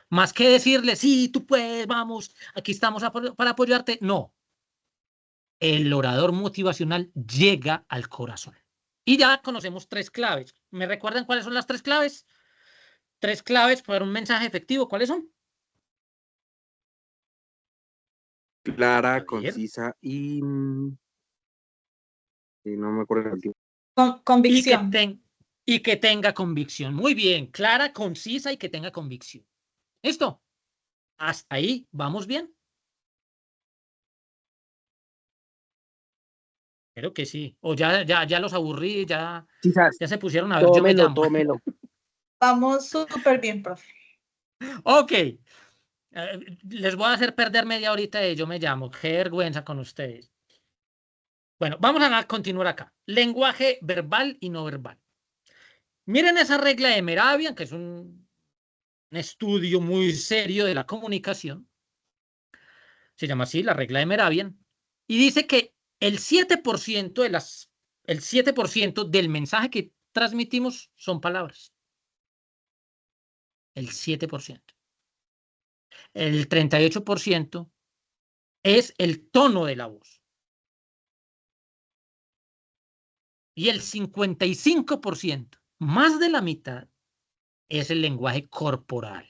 Más que decirle, sí, tú puedes, vamos, aquí estamos para apoyarte. No. El orador motivacional llega al corazón. Y ya conocemos 3 claves. ¿Me recuerdan cuáles son las 3 claves? 3 claves para un mensaje efectivo. ¿Cuáles son? Clara, concisa y no me acuerdo el último. Convicción. Y que tenga convicción. Muy bien, clara, concisa y que tenga convicción. ¿Listo? ¿Hasta ahí vamos bien? Creo que sí. O ya los aburrí, ya se pusieron a ver. Tómelo. Vamos súper bien, profe. Ok. Les voy a hacer perder media horita de Yo Me Llamo. Qué vergüenza con ustedes. Bueno, vamos a continuar acá. Lenguaje verbal y no verbal. Miren esa regla de Mehrabian, que es un estudio muy serio de la comunicación. Se llama así, la regla de Mehrabian. Y dice que el 7% del mensaje que transmitimos son palabras. El 7%. El 38% es el tono de la voz. Y el 55%, más de la mitad, es el lenguaje corporal.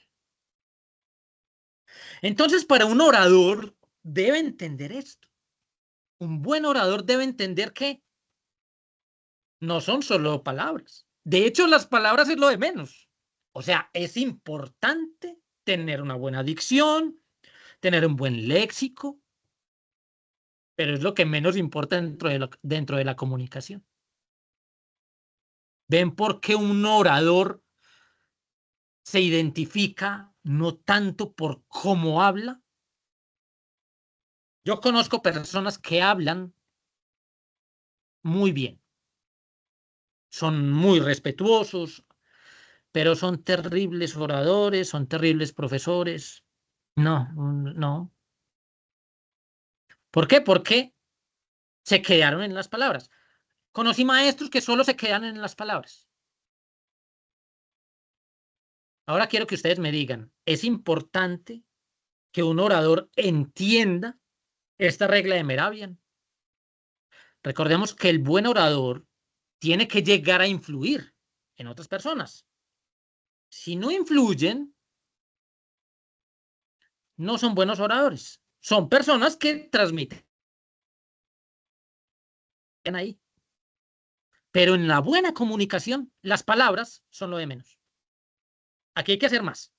Entonces, para un orador debe entender esto. Un buen orador debe entender que no son solo palabras. De hecho, las palabras es lo de menos. O sea, es importante tener una buena dicción, tener un buen léxico, pero es lo que menos importa dentro de la comunicación. ¿Ven por qué un orador se identifica no tanto por cómo habla? Yo conozco personas que hablan muy bien, son muy respetuosos, pero son terribles oradores, son terribles profesores. No. ¿Por qué? Porque se quedaron en las palabras. Conocí maestros que solo se quedan en las palabras. Ahora quiero que ustedes me digan, ¿es importante que un orador entienda esta regla de Mehrabian? Recordemos que el buen orador tiene que llegar a influir en otras personas. Si no influyen, no son buenos oradores. Son personas que transmiten ahí. Pero en la buena comunicación, las palabras son lo de menos. Aquí hay que hacer más.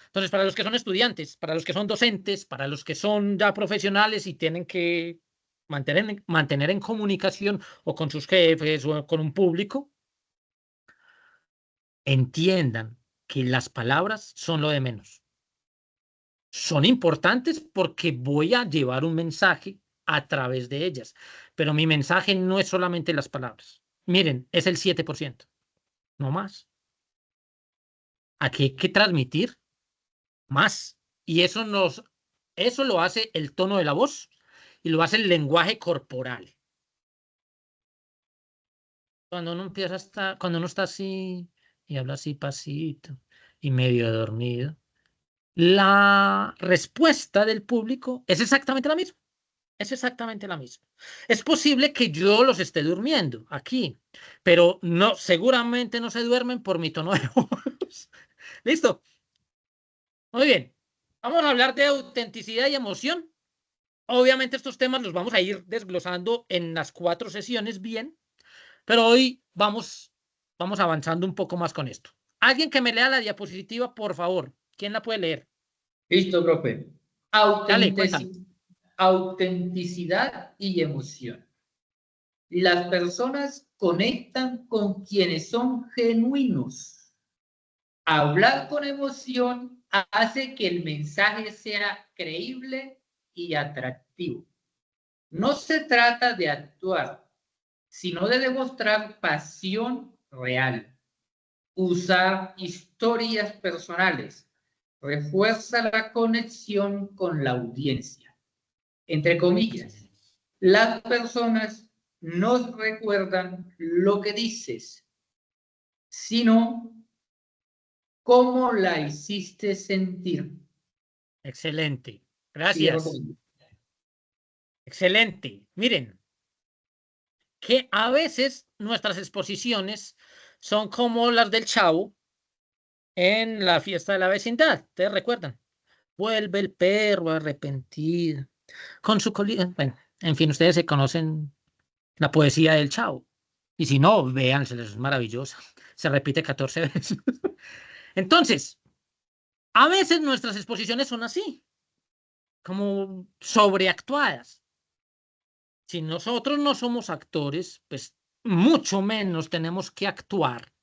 Entonces, para los que son estudiantes, para los que son docentes, para los que son ya profesionales y tienen que mantener en comunicación o con sus jefes o con un público, entiendan que las palabras son lo de menos. Son importantes porque voy a llevar un mensaje a través de ellas, pero mi mensaje no es solamente las palabras. Miren, es el 7%, no más. Aquí hay que transmitir más. Y eso lo hace el tono de la voz y lo hace el lenguaje corporal. Cuando uno está así y habla así pasito y medio dormido, la respuesta del público es exactamente la misma. Es exactamente la misma. Es posible que yo los esté durmiendo aquí, pero no, seguramente no se duermen por mi tono de voz. ¿Listo? Muy bien. Vamos a hablar de autenticidad y emoción. obviamente estos temas los vamos a ir desglosando en las 4 sesiones bien, pero hoy vamos avanzando un poco más con esto. Alguien que me lea la diapositiva, por favor. ¿Quién la puede leer? Listo, profe. Dale, cuéntame. Autenticidad y emoción. Las personas conectan con quienes son genuinos. Hablar con emoción hace que el mensaje sea creíble y atractivo. No se trata de actuar, sino de demostrar pasión real. Usar historias personales refuerza la conexión con la audiencia. Entre comillas, las personas no recuerdan lo que dices, sino cómo la hiciste sentir. Excelente. Gracias. Excelente. Miren, que a veces nuestras exposiciones son como las del Chavo en la fiesta de la vecindad. ¿Ustedes recuerdan? Vuelve el perro arrepentido con su colita. Bueno, en fin, ustedes se conocen la poesía del Chavo. Y si no, véansela, es maravillosa. Se repite 14 veces. Entonces, a veces nuestras exposiciones son así, como sobreactuadas. Si nosotros no somos actores, pues mucho menos tenemos que actuar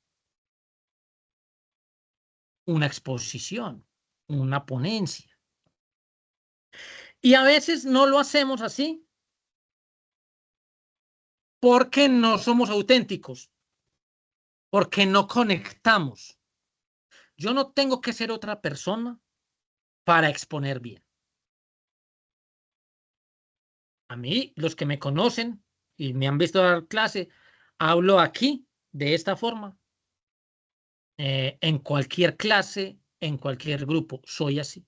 una exposición, una ponencia. Y a veces no lo hacemos así porque no somos auténticos, porque no conectamos. Yo no tengo que ser otra persona para exponer bien. A mí, los que me conocen y me han visto dar clase, hablo aquí de esta forma. En cualquier clase, en cualquier grupo, soy así.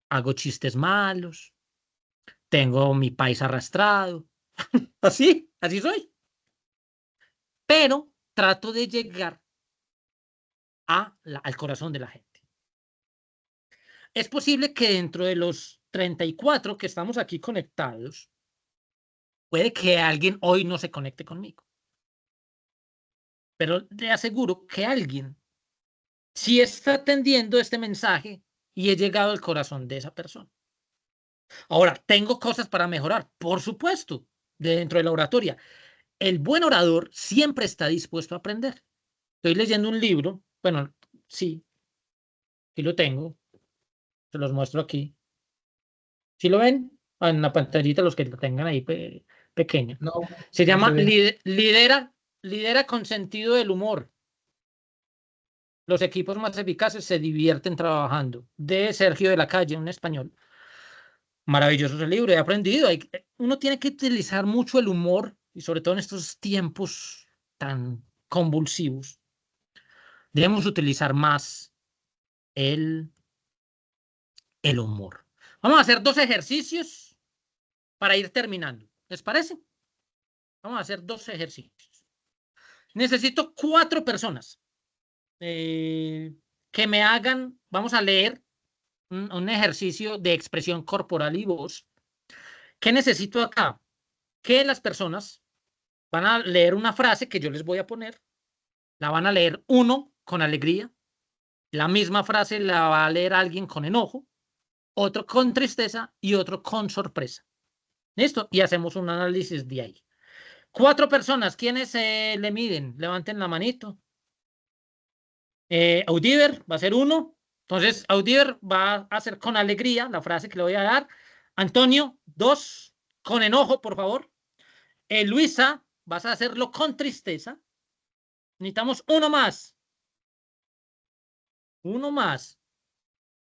Hago chistes malos, tengo mi país arrastrado, así soy. Pero trato de llegar al corazón de la gente. Es posible que dentro de los 34 que estamos aquí conectados, puede que alguien hoy no se conecte conmigo. Pero le aseguro que alguien sí está atendiendo este mensaje y he llegado al corazón de esa persona. Ahora, tengo cosas para mejorar, por supuesto, dentro de la oratoria. El buen orador siempre está dispuesto a aprender. Estoy leyendo un libro, bueno, sí, aquí lo tengo, se los muestro aquí. ¿Sí lo ven? En la pantallita, los que lo tengan ahí pequeño. No, se llama no se lidera con sentido del humor. Los equipos más eficaces se divierten trabajando. De Sergio de la Calle, un español. Maravilloso ese libro, he aprendido. Uno tiene que utilizar mucho el humor y sobre todo en estos tiempos tan convulsivos. Debemos utilizar más el humor. Vamos a hacer 2 ejercicios para ir terminando. ¿Les parece? Vamos a hacer 2 ejercicios. Necesito 4 personas que me hagan, vamos a leer un ejercicio de expresión corporal y voz. ¿Qué necesito acá? Que las personas van a leer una frase que yo les voy a poner, la van a leer uno con alegría, la misma frase la va a leer alguien con enojo, otro con tristeza y otro con sorpresa. ¿Listo? Y hacemos un análisis de ahí. 4 personas, ¿quiénes le miden? Levanten la manito. Audiver va a ser 1. Entonces, Audiver va a hacer con alegría la frase que le voy a dar. Antonio, 2. Con enojo, por favor. Luisa, vas a hacerlo con tristeza. Necesitamos uno más. Uno más.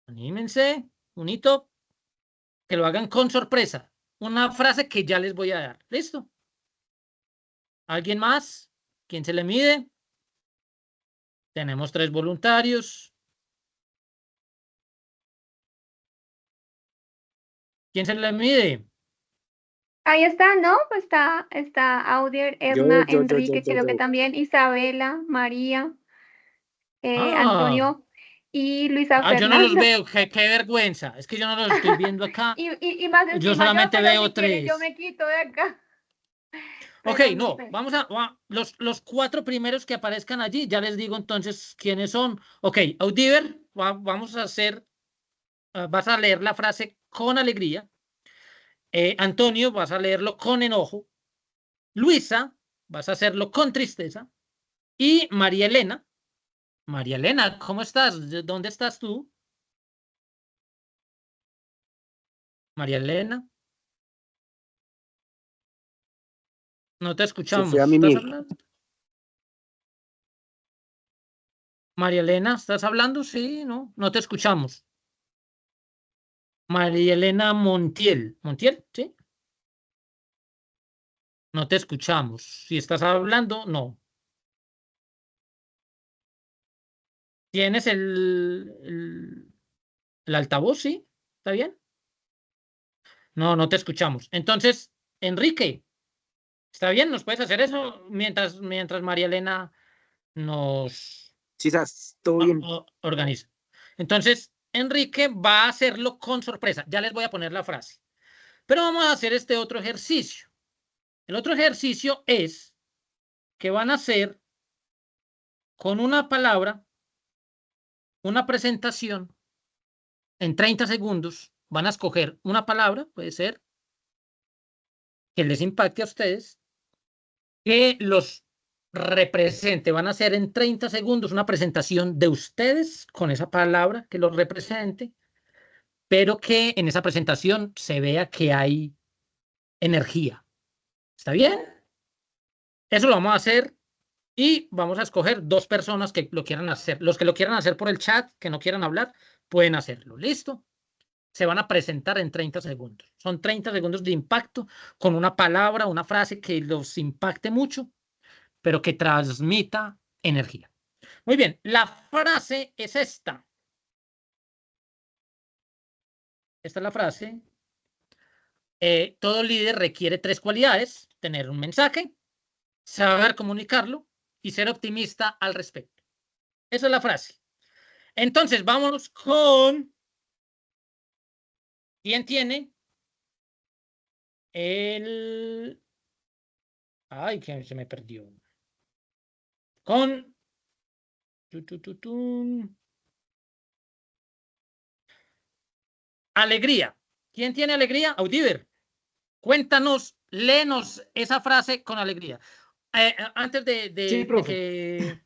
Anímense. Unito. Que lo hagan con sorpresa. Una frase que ya les voy a dar. ¿Listo? ¿Alguien más? ¿Quién se le mide? Tenemos 3 voluntarios. ¿Quién se le mide? Ahí está, ¿no? Pues está Audier, Edna, Enrique, creo que también, Isabela, María, Antonio. y Luisa Ah, yo no los Fernanda. veo, qué vergüenza. Es que yo no los estoy viendo acá. Y más Yo encima solamente pero veo si quieren yo 3. me quito de acá. Ok, Pero no no, sé. vamos a los 4 primeros que aparezcan allí, ya les digo entonces quiénes son. Ok, Audiver, vamos a hacer, vas a leer la frase con alegría. Antonio, vas a leerlo con enojo. Luisa, vas a hacerlo con tristeza. Y María Elena, ¿cómo estás? ¿Dónde estás tú? María Elena, no te Se escuchamos. fue a ¿Estás mimir. hablando? María Elena, ¿estás hablando? Sí, no, no te escuchamos. María Elena Montiel. ¿Montiel? Sí. No te escuchamos. Si estás hablando, no. ¿Tienes el altavoz? Sí. ¿Está bien? No, no te escuchamos. Entonces, Enrique, ¿está bien? ¿Nos puedes hacer eso mientras María Elena nos Sí, todo bien. organiza? Entonces, Enrique va a hacerlo con sorpresa. Ya les voy a poner la frase. Pero vamos a hacer este otro ejercicio. El otro ejercicio es que van a hacer con una palabra una presentación en 30 segundos. Van a escoger una palabra, puede ser, que les impacte a ustedes, que los represente. Van a hacer en 30 segundos una presentación de ustedes con esa palabra que los represente, pero que en esa presentación se vea que hay energía. ¿Está bien? Eso lo vamos a hacer y vamos a escoger 2 personas que lo quieran hacer. Los que lo quieran hacer por el chat, que no quieran hablar, pueden hacerlo. ¿Listo? Se van a presentar en 30 segundos. Son 30 segundos de impacto con una palabra, una frase que los impacte mucho, pero que transmita energía. Muy bien, la frase es esta. Esta es la frase. Todo líder requiere 3 cualidades: tener un mensaje, saber comunicarlo y ser optimista al respecto. Esa es la frase. Entonces, vámonos con ¿quién tiene el... Ay, que se me perdió. Con... Alegría. ¿Quién tiene alegría? Audiver. Cuéntanos, léenos esa frase con alegría. Antes Sí, de profe. que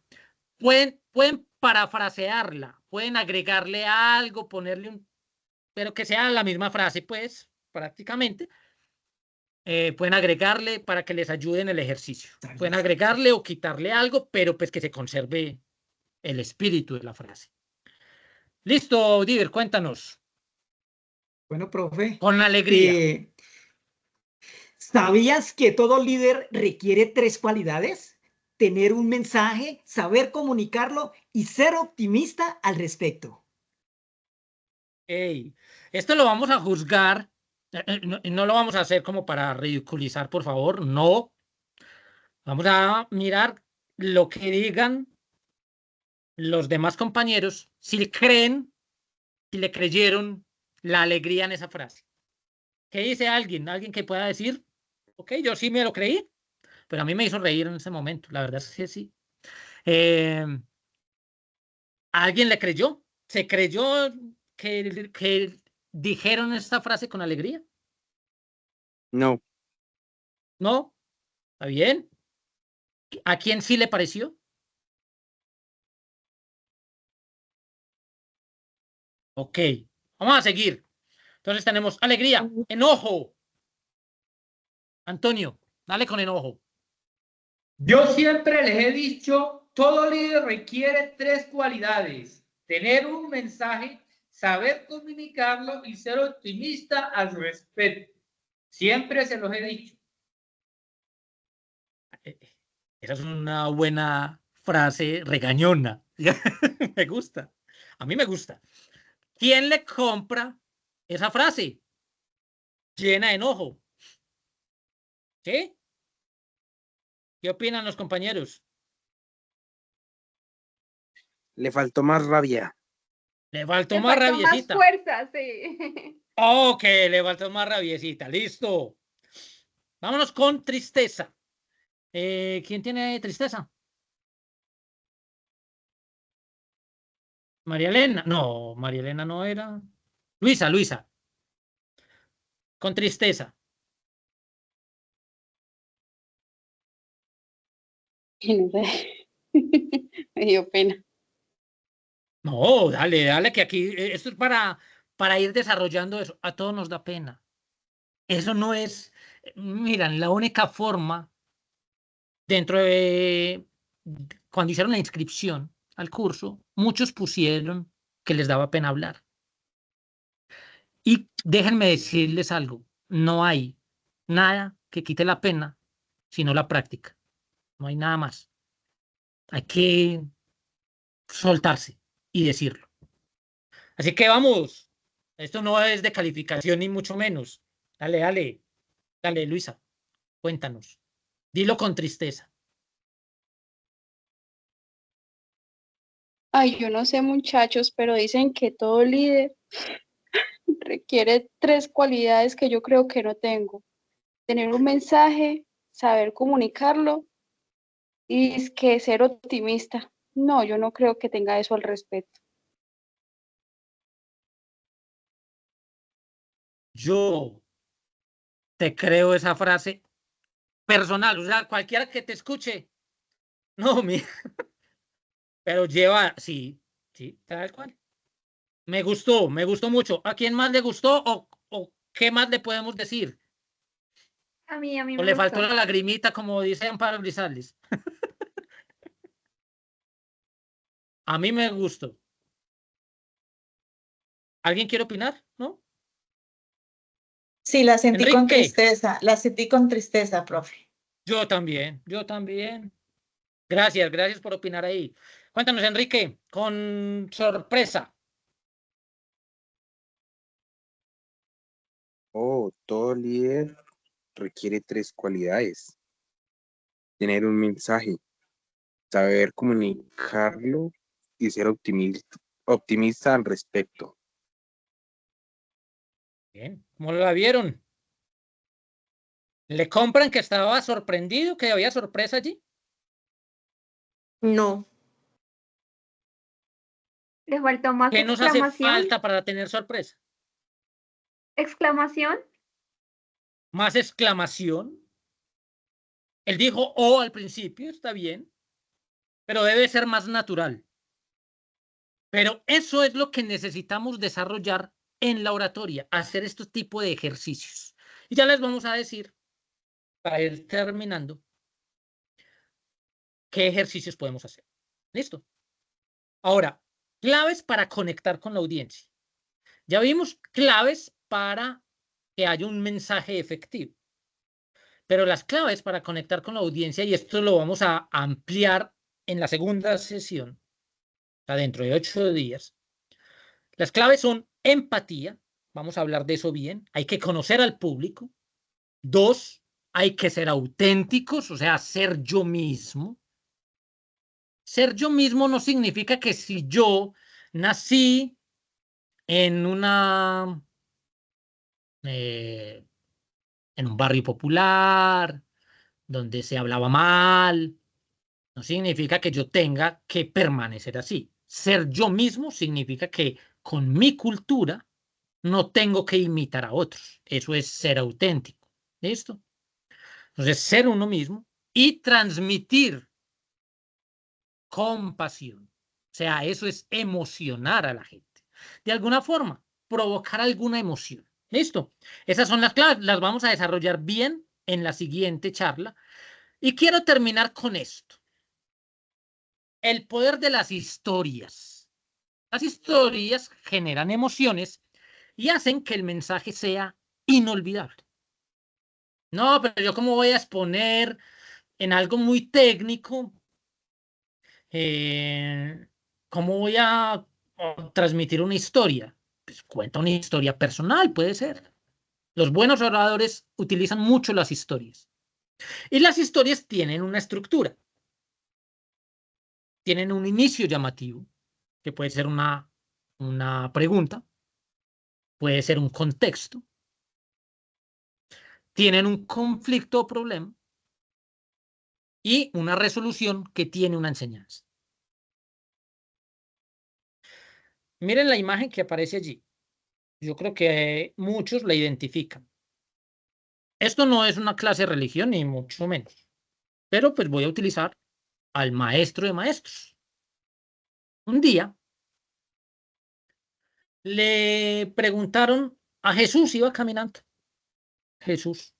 pueden parafrasearla, pueden agregarle algo, ponerle un, pero que sea la misma frase, pues, prácticamente. Pueden agregarle para que les ayude en el ejercicio. Pueden agregarle o quitarle algo, pero pues que se conserve el espíritu de la frase. Listo, Diver, cuéntanos. Bueno, profe. Con alegría. ¿Sabías que todo líder requiere 3 cualidades? Tener un mensaje, saber comunicarlo y ser optimista al respecto. Hey, esto lo vamos a juzgar, no lo vamos a hacer como para ridiculizar, por favor, no. Vamos a mirar lo que digan los demás compañeros, si creen, si le creyeron la alegría en esa frase. ¿Qué dice alguien? Alguien que pueda decir, ok, yo sí me lo creí, pero a mí me hizo reír en ese momento, la verdad es que sí. ¿Alguien le creyó? ¿Se creyó que dijeron esta frase con alegría? No. ¿No? ¿Está bien? ¿A quién sí le pareció? Ok, vamos a seguir. Entonces tenemos alegría, enojo. Antonio, dale con enojo. Yo siempre les he dicho, todo líder requiere 3 cualidades: tener un mensaje, saber comunicarlo y ser optimista al respecto. Siempre se los he dicho. Esa es una buena frase regañona. Me gusta. A mí me gusta. ¿Quién le compra esa frase? Llena de enojo. ¿Sí? ¿Qué opinan los compañeros? Le faltó más rabia. Le faltó Le más faltó más rabiecita. fuerza, sí. Ok, le faltó más rabiecita. Listo. Vámonos con tristeza. ¿Quién tiene tristeza? María Elena. No, María Elena no era. Luisa. Con tristeza. No sé. Me dio pena. No, dale, que aquí esto es para ir desarrollando eso. A todos nos da pena. Eso no es, miran, la única forma dentro de, cuando hicieron la inscripción al curso, muchos pusieron que les daba pena hablar. Y déjenme decirles algo, no hay nada que quite la pena, sino la práctica. No hay nada más. Hay que soltarse y decirlo. Así que vamos, esto no es de calificación ni mucho menos. Dale, Luisa, cuéntanos. Dilo con tristeza. Ay, yo no sé, muchachos, pero dicen que todo líder requiere 3 cualidades que yo creo que no tengo. Tener un mensaje, saber comunicarlo y es que ser optimista. No, yo no creo que tenga eso al respecto. Yo te creo esa frase personal, o sea, cualquiera que te escuche. No, pero lleva, sí, tal cual. Me gustó mucho. ¿A quién más le gustó o qué más le podemos decir? A mí ¿O me le faltó gustó. la lagrimita, como dice Amparo Grisales? A mí me gustó. ¿Alguien quiere opinar? ¿No? Sí, la sentí con Enrique. tristeza, profe. Yo también. Gracias por opinar ahí. Cuéntanos, Enrique, con sorpresa. Todo líder requiere 3 cualidades. Tener un mensaje, saber comunicarlo y ser optimista al respecto. Bien, ¿cómo la vieron? ¿Le compran que estaba sorprendido, que había sorpresa allí? No. Le faltó más ¿Qué nos hace exclamación. falta para tener sorpresa? Exclamación. ¿Más exclamación? Él dijo "oh" al principio, está bien, pero debe ser más natural. Pero eso es lo que necesitamos desarrollar en la oratoria, hacer este tipo de ejercicios. Y ya les vamos a decir, para ir terminando, qué ejercicios podemos hacer. ¿Listo? Ahora, claves para conectar con la audiencia. Ya vimos claves para que haya un mensaje efectivo. Pero las claves para conectar con la audiencia, y esto lo vamos a ampliar en la segunda sesión, o sea, dentro de 8 días, las claves son empatía, vamos a hablar de eso bien, hay que conocer al público. 2, hay que ser auténticos, o sea, ser yo mismo. Ser yo mismo no significa que si yo nací en en un barrio popular, donde se hablaba mal, no significa que yo tenga que permanecer así. Ser yo mismo significa que con mi cultura no tengo que imitar a otros. Eso es ser auténtico. ¿Listo? Entonces, ser uno mismo y transmitir compasión. O sea, eso es emocionar a la gente. De alguna forma, provocar alguna emoción. ¿Listo? Esas son las claves. Las vamos a desarrollar bien en la siguiente charla. Y quiero terminar con esto. El poder de las historias. Las historias generan emociones y hacen que el mensaje sea inolvidable. No, pero yo cómo voy a exponer en algo muy técnico, cómo voy a transmitir una historia. Pues cuenta una historia personal, puede ser. Los buenos oradores utilizan mucho las historias. Y las historias tienen una estructura. Tienen un inicio llamativo, que puede ser un una pregunta, puede ser un contexto, tienen un conflicto o problema y una resolución que tiene una enseñanza. Miren la imagen que aparece allí. Yo creo que muchos la identifican. Esto no es una clase de religión, ni mucho menos. Pero pues voy a utilizar al maestro de maestros. Un día le preguntaron a Jesús, iba caminando. Jesús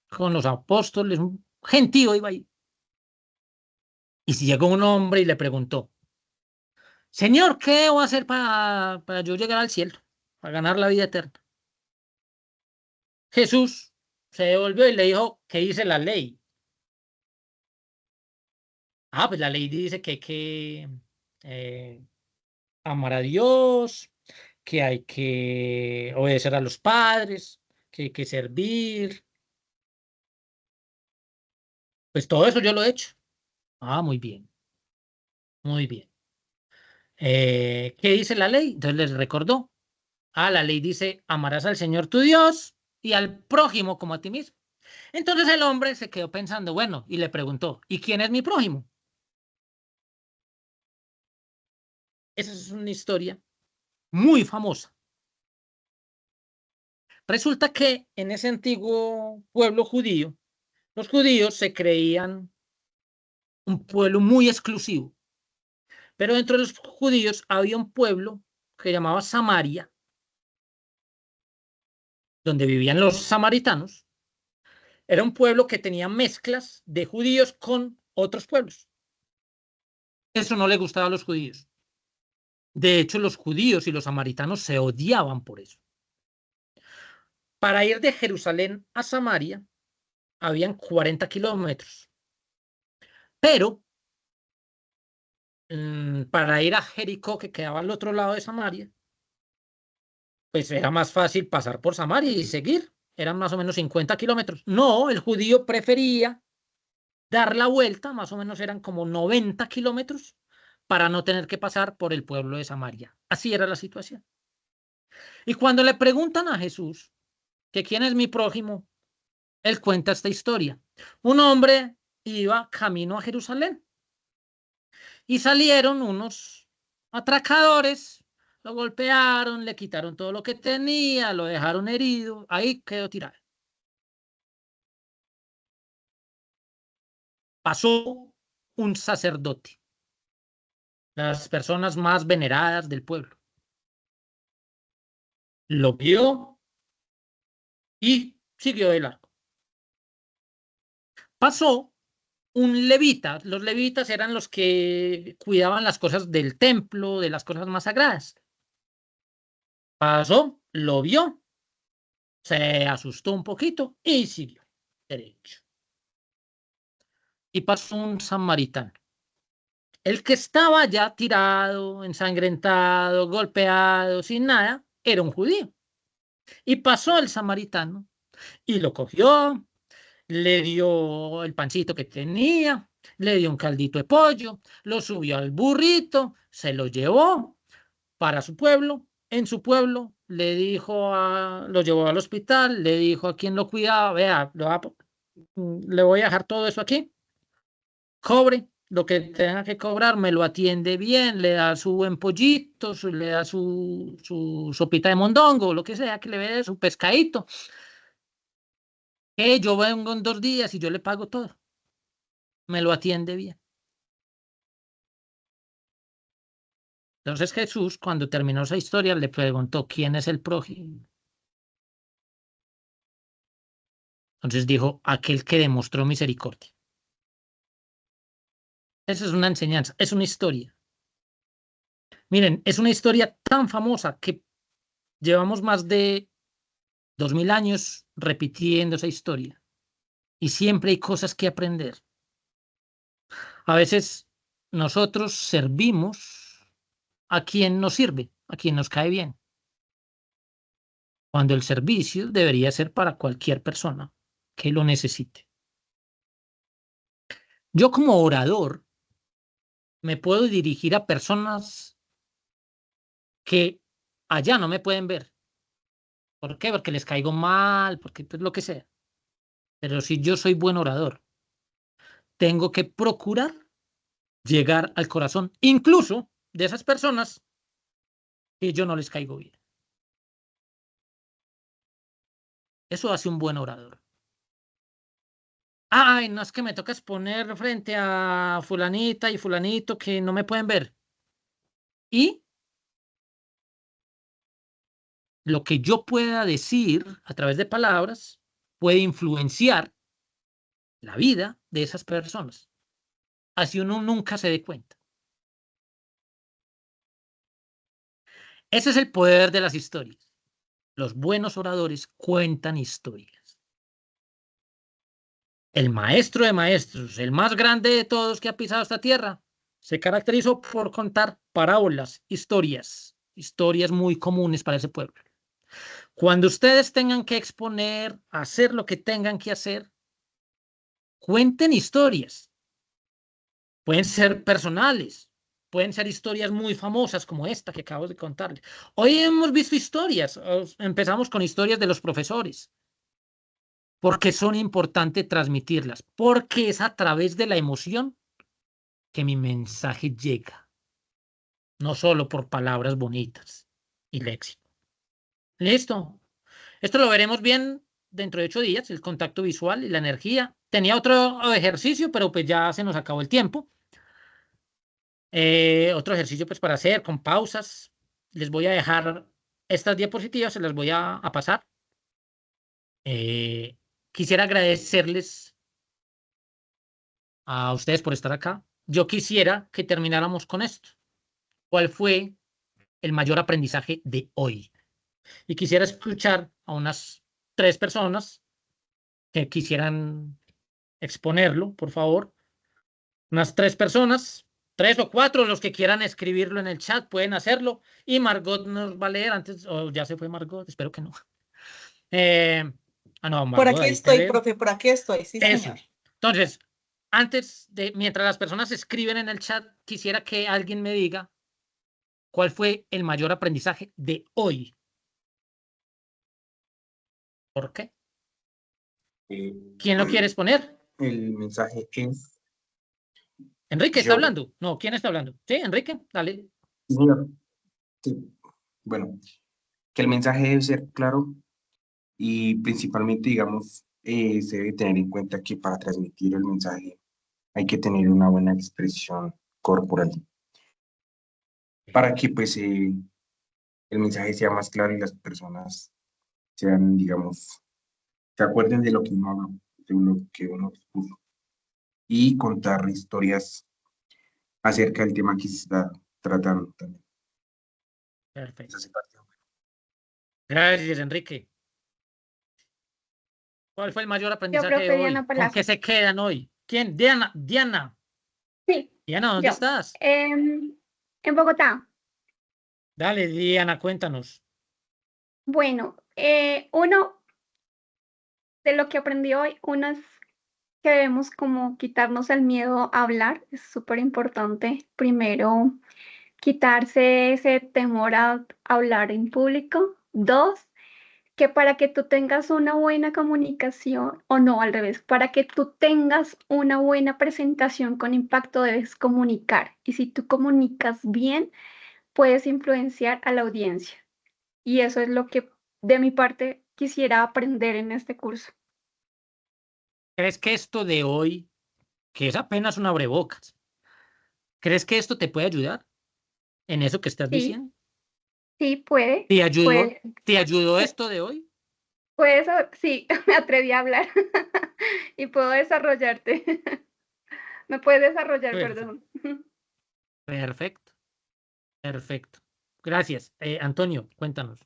con los apóstoles, un gentío iba ahí. Y si llegó un hombre y le preguntó, Señor, ¿qué debo hacer para yo llegar al cielo? Para ganar la vida eterna. Jesús se devolvió y le dijo, ¿qué dice la ley? Pues la ley dice que hay que amar a Dios, que hay que obedecer a los padres, que hay que servir. Pues todo eso yo lo he hecho. Muy bien, muy bien. ¿Qué dice la ley? Entonces les recordó. La ley dice, amarás al Señor tu Dios y al prójimo como a ti mismo. Entonces el hombre se quedó pensando, bueno, y le preguntó, ¿y quién es mi prójimo? Esa es una historia muy famosa. Resulta que en ese antiguo pueblo judío, los judíos se creían un pueblo muy exclusivo. Pero dentro de los judíos había un pueblo que llamaba Samaria, donde vivían los samaritanos. Era un pueblo que tenía mezclas de judíos con otros pueblos. Eso no le gustaba a los judíos. De hecho, los judíos y los samaritanos se odiaban por eso. Para ir de Jerusalén a Samaria, habían 40 kilómetros. Pero para ir a Jericó, que quedaba al otro lado de Samaria, pues era más fácil pasar por Samaria y seguir. Eran más o menos 50 kilómetros. No, el judío prefería dar la vuelta, más o menos eran como 90 kilómetros, para no tener que pasar por el pueblo de Samaria. Así era la situación. Y cuando le preguntan a Jesús que quién es mi prójimo, él cuenta esta historia. Un hombre iba camino a Jerusalén y salieron unos atracadores, lo golpearon, le quitaron todo lo que tenía, lo dejaron herido, ahí quedó tirado. Pasó un sacerdote, las personas más veneradas del pueblo. Lo vio y siguió de largo. Pasó un levita. Los levitas eran los que cuidaban las cosas del templo, de las cosas más sagradas. Pasó, lo vio, se asustó un poquito y siguió derecho. Y pasó un samaritano. El que estaba ya tirado, ensangrentado, golpeado, sin nada, era un judío. Y pasó el samaritano y lo cogió, le dio el pancito que tenía, le dio un caldito de pollo, lo subió al burrito, se lo llevó para su pueblo. En su pueblo le dijo, lo llevó al hospital, le dijo a quien lo cuidaba, vea, le voy a dejar todo eso aquí, cobre lo que tenga que cobrar, me lo atiende bien, le da su buen pollito, le da su sopita de mondongo, lo que sea que le dé, su pescadito. Yo vengo en 2 días y yo le pago todo. Me lo atiende bien. Entonces Jesús, cuando terminó esa historia, le preguntó, ¿quién es el prójimo? Entonces dijo, aquel que demostró misericordia. Esa es una enseñanza, es una historia. Miren, es una historia tan famosa que llevamos más de 2000 años repitiendo esa historia. Y siempre hay cosas que aprender. A veces nosotros servimos a quien nos sirve, a quien nos cae bien, cuando el servicio debería ser para cualquier persona que lo necesite. Yo como orador me puedo dirigir a personas que allá no me pueden ver. ¿Por qué? Porque les caigo mal, porque pues lo que sea. Pero si yo soy buen orador, tengo que procurar llegar al corazón, incluso de esas personas que yo no les caigo bien. Eso hace un buen orador. Ay, no es que me toca exponer frente a fulanita y fulanito que no me pueden ver. Y lo que yo pueda decir a través de palabras puede influenciar la vida de esas personas. Así uno nunca se dé cuenta. Ese es el poder de las historias. Los buenos oradores cuentan historias. El maestro de maestros, el más grande de todos que ha pisado esta tierra, se caracterizó por contar parábolas, historias muy comunes para ese pueblo. Cuando ustedes tengan que exponer, hacer lo que tengan que hacer, cuenten historias. Pueden ser personales, pueden ser historias muy famosas como esta que acabo de contarles. Hoy hemos visto historias, empezamos con historias de los profesores, porque son importantes transmitirlas, porque es a través de la emoción que mi mensaje llega, no solo por palabras bonitas y léxico. Listo. Esto lo veremos bien dentro de 8 días, el contacto visual y la energía. Tenía otro ejercicio, pero pues ya se nos acabó el tiempo. Otro ejercicio pues para hacer con pausas. Les voy a dejar estas diapositivas, se las voy a pasar. Quisiera agradecerles a ustedes por estar acá. Yo quisiera que termináramos con esto. ¿Cuál fue el mayor aprendizaje de hoy? Y quisiera escuchar a unas 3 personas que quisieran exponerlo, por favor. Unas 3 personas, 3 o 4, los que quieran escribirlo en el chat pueden hacerlo. Y Margot nos va a leer antes, o ya se fue Margot, espero que no. No, Margot, Por aquí ahí te estoy, veo. profe, por aquí estoy, sí, Eso. señor. Entonces, mientras las personas escriben en el chat, quisiera que alguien me diga cuál fue el mayor aprendizaje de hoy. ¿Por qué? ¿Quién lo quiere exponer? El mensaje es... Enrique está Yo. hablando. No, ¿quién está hablando? Sí, Enrique, dale. Señor, sí. Bueno, que el mensaje debe ser claro y principalmente, digamos, se debe tener en cuenta que para transmitir el mensaje hay que tener una buena expresión corporal para que pues el mensaje sea más claro y las personas sean, digamos, se acuerden de lo que uno habló, de lo que uno expuso y contar historias acerca del tema que se está tratando también. Perfecto. Gracias, Enrique. ¿Cuál fue el mayor aprendizaje profe, de hoy? Diana ¿Con Palazzo. qué se quedan hoy? ¿Quién? Diana. Diana. Sí. Diana, ¿dónde Yo. estás? En Bogotá. Dale, Diana, cuéntanos. Bueno, uno de lo que aprendí hoy, uno es que debemos como quitarnos el miedo a hablar, es súper importante. Primero, quitarse ese temor a hablar en público. 2, que para que tú tengas una buena comunicación, o no, al revés, para que tú tengas una buena presentación con impacto debes comunicar. Y si tú comunicas bien, puedes influenciar a la audiencia. Y eso es lo que de mi parte quisiera aprender en este curso. ¿Crees que esto de hoy, que es apenas un abrebocas, crees que esto te puede ayudar en eso que estás Sí, diciendo? sí, puede. ¿Te ayudó, Puede, ¿te ayudó esto de hoy? sí, me atreví a hablar y puedo desarrollarte. Me puedes desarrollar, Perfecto. perdón. Perfecto. Perfecto. Gracias. Antonio, cuéntanos.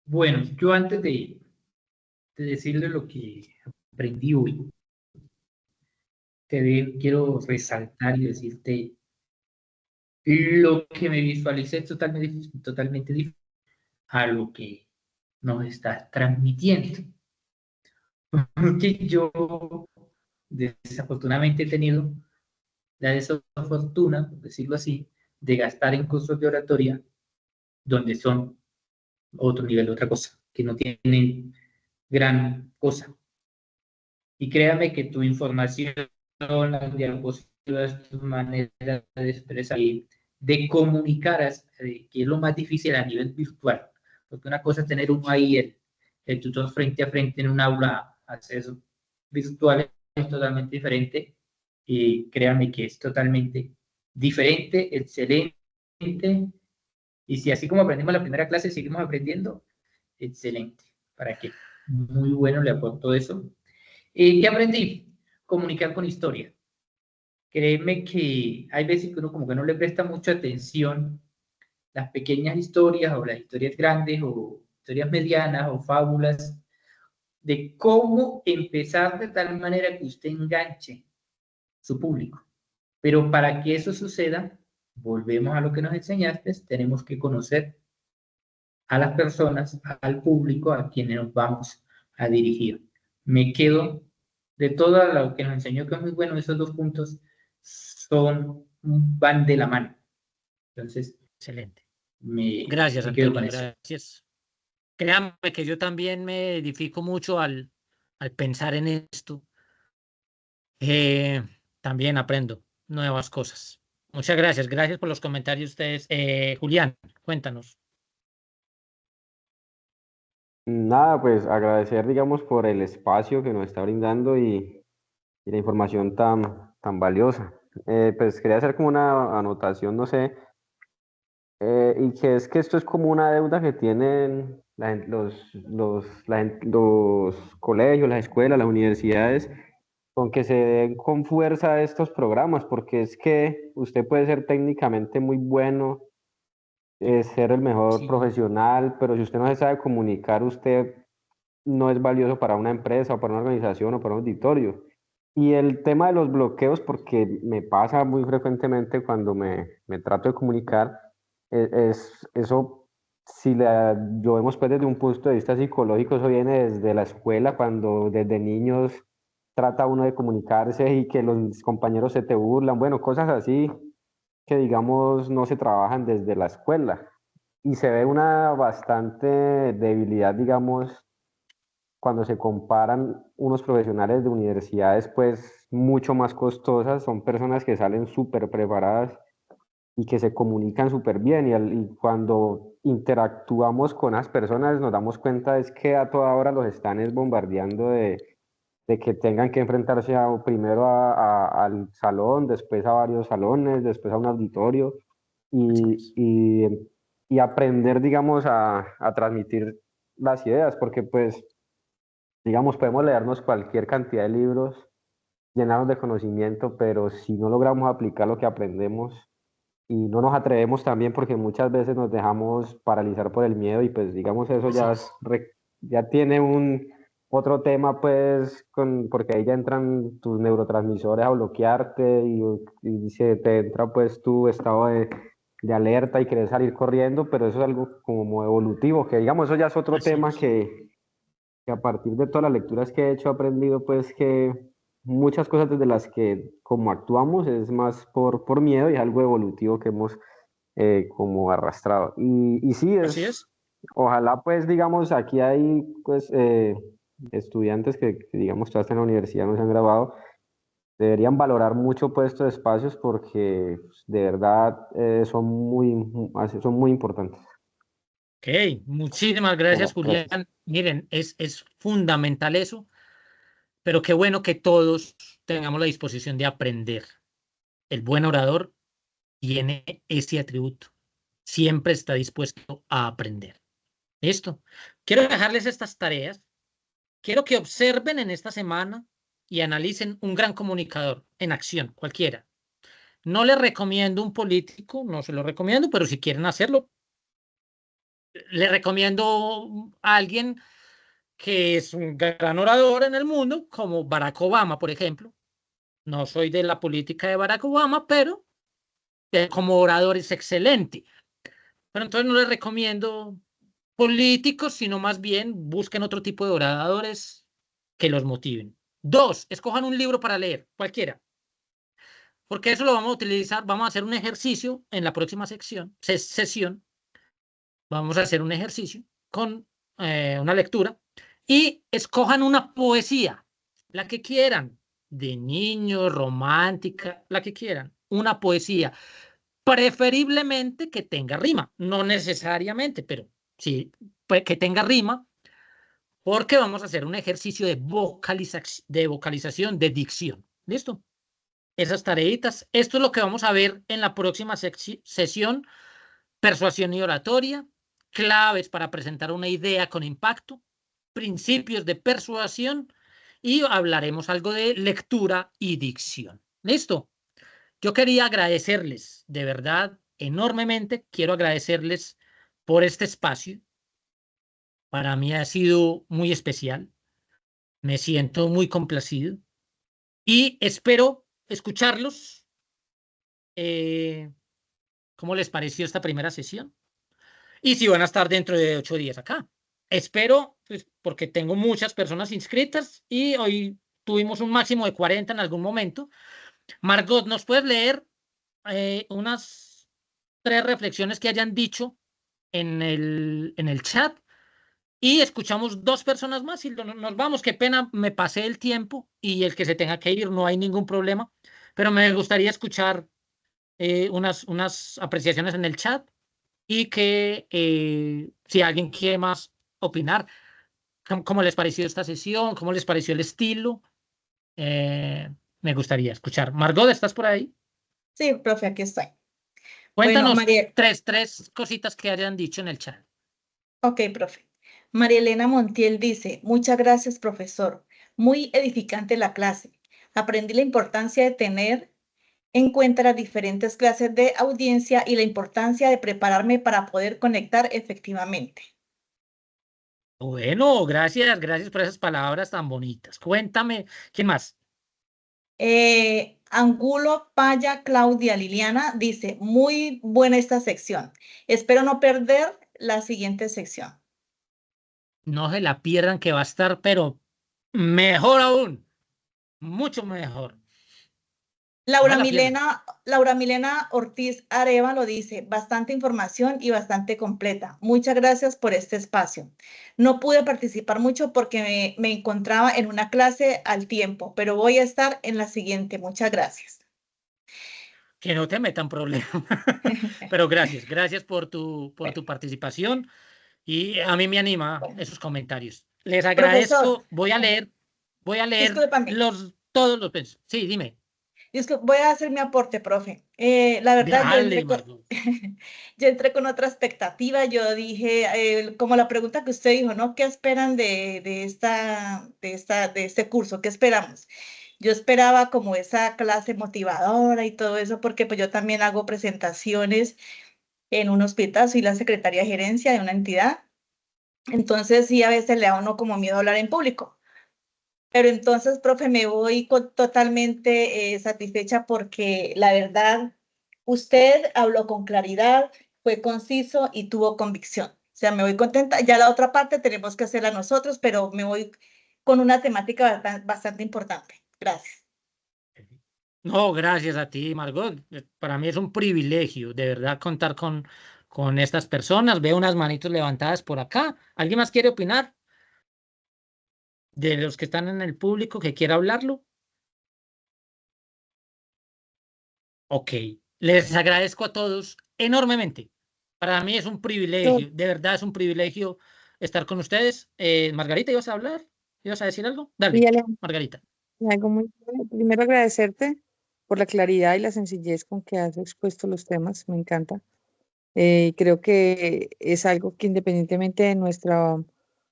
Bueno, yo antes de decirle lo que aprendí hoy, quiero resaltar y decirte lo que me visualicé es totalmente diferente a lo que nos estás transmitiendo. Porque yo desafortunadamente he tenido la desafortuna, por decirlo así, de gastar en cursos de oratoria, donde son otro nivel, otra cosa, que no tienen gran cosa. Y créame que tu información, las diapositivas, tu manera de expresar y de comunicar, que es lo más difícil a nivel virtual. Porque una cosa es tener uno ahí, el tutor frente a frente en un aula, acceso virtual es totalmente diferente. Y créame que es totalmente diferente, excelente. Y si así como aprendimos la primera clase, seguimos aprendiendo, excelente. ¿Para qué? Muy bueno, le aporto eso. ¿Qué aprendí? Comunicar con historia. Créeme que hay veces que uno como que no le presta mucha atención las pequeñas historias o las historias grandes o historias medianas o fábulas de cómo empezar de tal manera que usted enganche su público. Pero para que eso suceda, volvemos a lo que nos enseñaste, tenemos que conocer a las personas, al público a quienes nos vamos a dirigir. Me quedo de todo lo que nos enseñó, que es muy bueno, esos dos puntos van de la mano. Entonces, excelente. Gracias, me quedo con eso. Gracias. Créanme que yo también me edifico mucho al pensar en esto. También aprendo nuevas cosas. Muchas gracias. Gracias por los comentarios ustedes. Julián, cuéntanos. Nada, pues agradecer, digamos, por el espacio que nos está brindando y la información tan valiosa. Pues quería hacer como una anotación, no sé, y que es que esto es como una deuda que tienen los colegios, las escuelas, las universidades, con que se den con fuerza estos programas, porque es que usted puede ser técnicamente muy bueno, ser el mejor profesional, pero si usted no se sabe comunicar, usted no es valioso para una empresa o para una organización o para un auditorio. Y el tema de los bloqueos, porque me pasa muy frecuentemente cuando me trato de comunicar, eso, si lo vemos pues desde un punto de vista psicológico, eso viene desde la escuela, cuando desde niños trata uno de comunicarse y que los compañeros se te burlan, bueno, cosas así que digamos no se trabajan desde la escuela. Y se ve una bastante debilidad, digamos, cuando se comparan unos profesionales de universidades pues mucho más costosas, son personas que salen súper preparadas y que se comunican súper bien y cuando interactuamos con las personas nos damos cuenta es que a toda hora los están bombardeando de que tengan que enfrentarse primero al salón, después a varios salones, después a un auditorio y aprender, digamos, a transmitir las ideas, porque pues, digamos, podemos leernos cualquier cantidad de libros, llenarnos de conocimiento, pero si no logramos aplicar lo que aprendemos y no nos atrevemos también, porque muchas veces nos dejamos paralizar por el miedo y pues, digamos, eso ya tiene otro tema, pues, porque ahí ya entran tus neurotransmisores a bloquearte y se te entra, pues, tu estado de alerta y querer salir corriendo, pero eso es algo como evolutivo, que digamos, eso ya es otro tema que a partir de todas las lecturas que he hecho he aprendido, pues, que muchas cosas desde las que como actuamos es más por miedo y es algo evolutivo que hemos como arrastrado. Y sí, Así es. Ojalá, pues, digamos, aquí hay, pues, estudiantes que, digamos, todavía están en la universidad, no se han graduado, deberían valorar mucho, pues, estos espacios porque de verdad son muy importantes. Ok, muchísimas gracias, Bueno, Julián. gracias. Miren, es fundamental eso, pero qué bueno que todos tengamos la disposición de aprender. El buen orador tiene ese atributo. Siempre está dispuesto a aprender. ¿Listo? Quiero dejarles estas tareas. Quiero que observen en esta semana y analicen un gran comunicador en acción, cualquiera. No les recomiendo un político, no se lo recomiendo, pero si quieren hacerlo, les recomiendo a alguien que es un gran orador en el mundo, como Barack Obama, por ejemplo. No soy de la política de Barack Obama, pero como orador es excelente. Pero entonces no les recomiendo políticos, sino más bien busquen otro tipo de oradores que los motiven. 2, escojan un libro para leer, cualquiera. porque eso lo vamos a utilizar, vamos a hacer un ejercicio en la próxima sesión, vamos a hacer un ejercicio con una lectura y escojan una poesía, la que quieran, de niños, romántica, la que quieran, una poesía, preferiblemente que tenga rima, no necesariamente, pero sí, que tenga rima, porque vamos a hacer un ejercicio de vocalización, de dicción. ¿Listo? Esas tareitas. Esto es lo que vamos a ver en la próxima sesión: persuasión y oratoria, claves para presentar una idea con impacto, principios de persuasión, y hablaremos algo de lectura y dicción. ¿Listo? Yo quería agradecerles, de verdad, enormemente. Quiero agradecerles por este espacio. Para mí ha sido muy especial. Me siento muy complacido y espero escucharlos. ¿Cómo les pareció esta primera sesión? Y si van a estar dentro de 8 días acá. Espero, pues, porque tengo muchas personas inscritas y hoy tuvimos un máximo de 40 en algún momento. Margot, ¿nos puedes leer unas 3 reflexiones que hayan dicho en el chat? Y escuchamos 2 personas más y nos vamos. Qué pena, me pasé el tiempo y el que se tenga que ir, no hay ningún problema. Pero me gustaría escuchar unas apreciaciones en el chat y que si alguien quiere más opinar, ¿cómo les pareció esta sesión? ¿Cómo les pareció el estilo? Me gustaría escuchar. Margot, ¿estás por ahí? Sí, profe, aquí estoy. Cuéntanos Bueno, María, tres cositas que hayan dicho en el chat. ok, profe. María Elena Montiel dice, muchas gracias, profesor. Muy edificante la clase. Aprendí la importancia de tener en cuenta las diferentes clases de audiencia y la importancia de prepararme para poder conectar efectivamente. Bueno, gracias por esas palabras tan bonitas. Cuéntame, ¿quién más? Angulo Paya Claudia Liliana dice, muy buena esta sección. Espero no perder la siguiente sección. No se la pierdan, que va a estar, pero mejor aún, mucho mejor. Laura Milena Ortiz Areva lo dice, bastante información y bastante completa. Muchas gracias por este espacio. No pude participar mucho porque me encontraba en una clase al tiempo, pero voy a estar en la siguiente. Muchas gracias. Que no te metan problemas. Pero gracias por tu participación y a mí me anima esos comentarios. Les agradezco. Profesor, voy a leer discúlpame. todos los pensos. Sí, dime. Voy a hacer mi aporte, profe. La verdad, Dale, yo entré con otra expectativa. Yo dije, como la pregunta que usted dijo, ¿no? ¿Qué esperan de este curso? ¿Qué esperamos? Yo esperaba como esa clase motivadora y todo eso, porque pues yo también hago presentaciones en un hospital, soy la secretaria de gerencia de una entidad. Entonces, sí, a veces le da a uno como miedo hablar en público. Pero entonces, profe, me voy totalmente satisfecha porque la verdad, usted habló con claridad, fue conciso y tuvo convicción. O sea, me voy contenta. Ya la otra parte tenemos que hacerla nosotros, pero me voy con una temática bastante importante. Gracias. No, gracias a ti, Margot. Para mí es un privilegio, de verdad, contar con estas personas. Veo unas manitos levantadas por acá. ¿Alguien más quiere opinar? De los que están en el público que quiera hablarlo. Ok, les agradezco a todos enormemente. Para mí es un privilegio, de verdad es un privilegio estar con ustedes. Margarita, ¿ibas a hablar? ¿Ibas a decir algo? Dale, Margarita. Algo muy primero agradecerte por la claridad y la sencillez con que has expuesto los temas, me encanta. Creo que es algo que independientemente de nuestra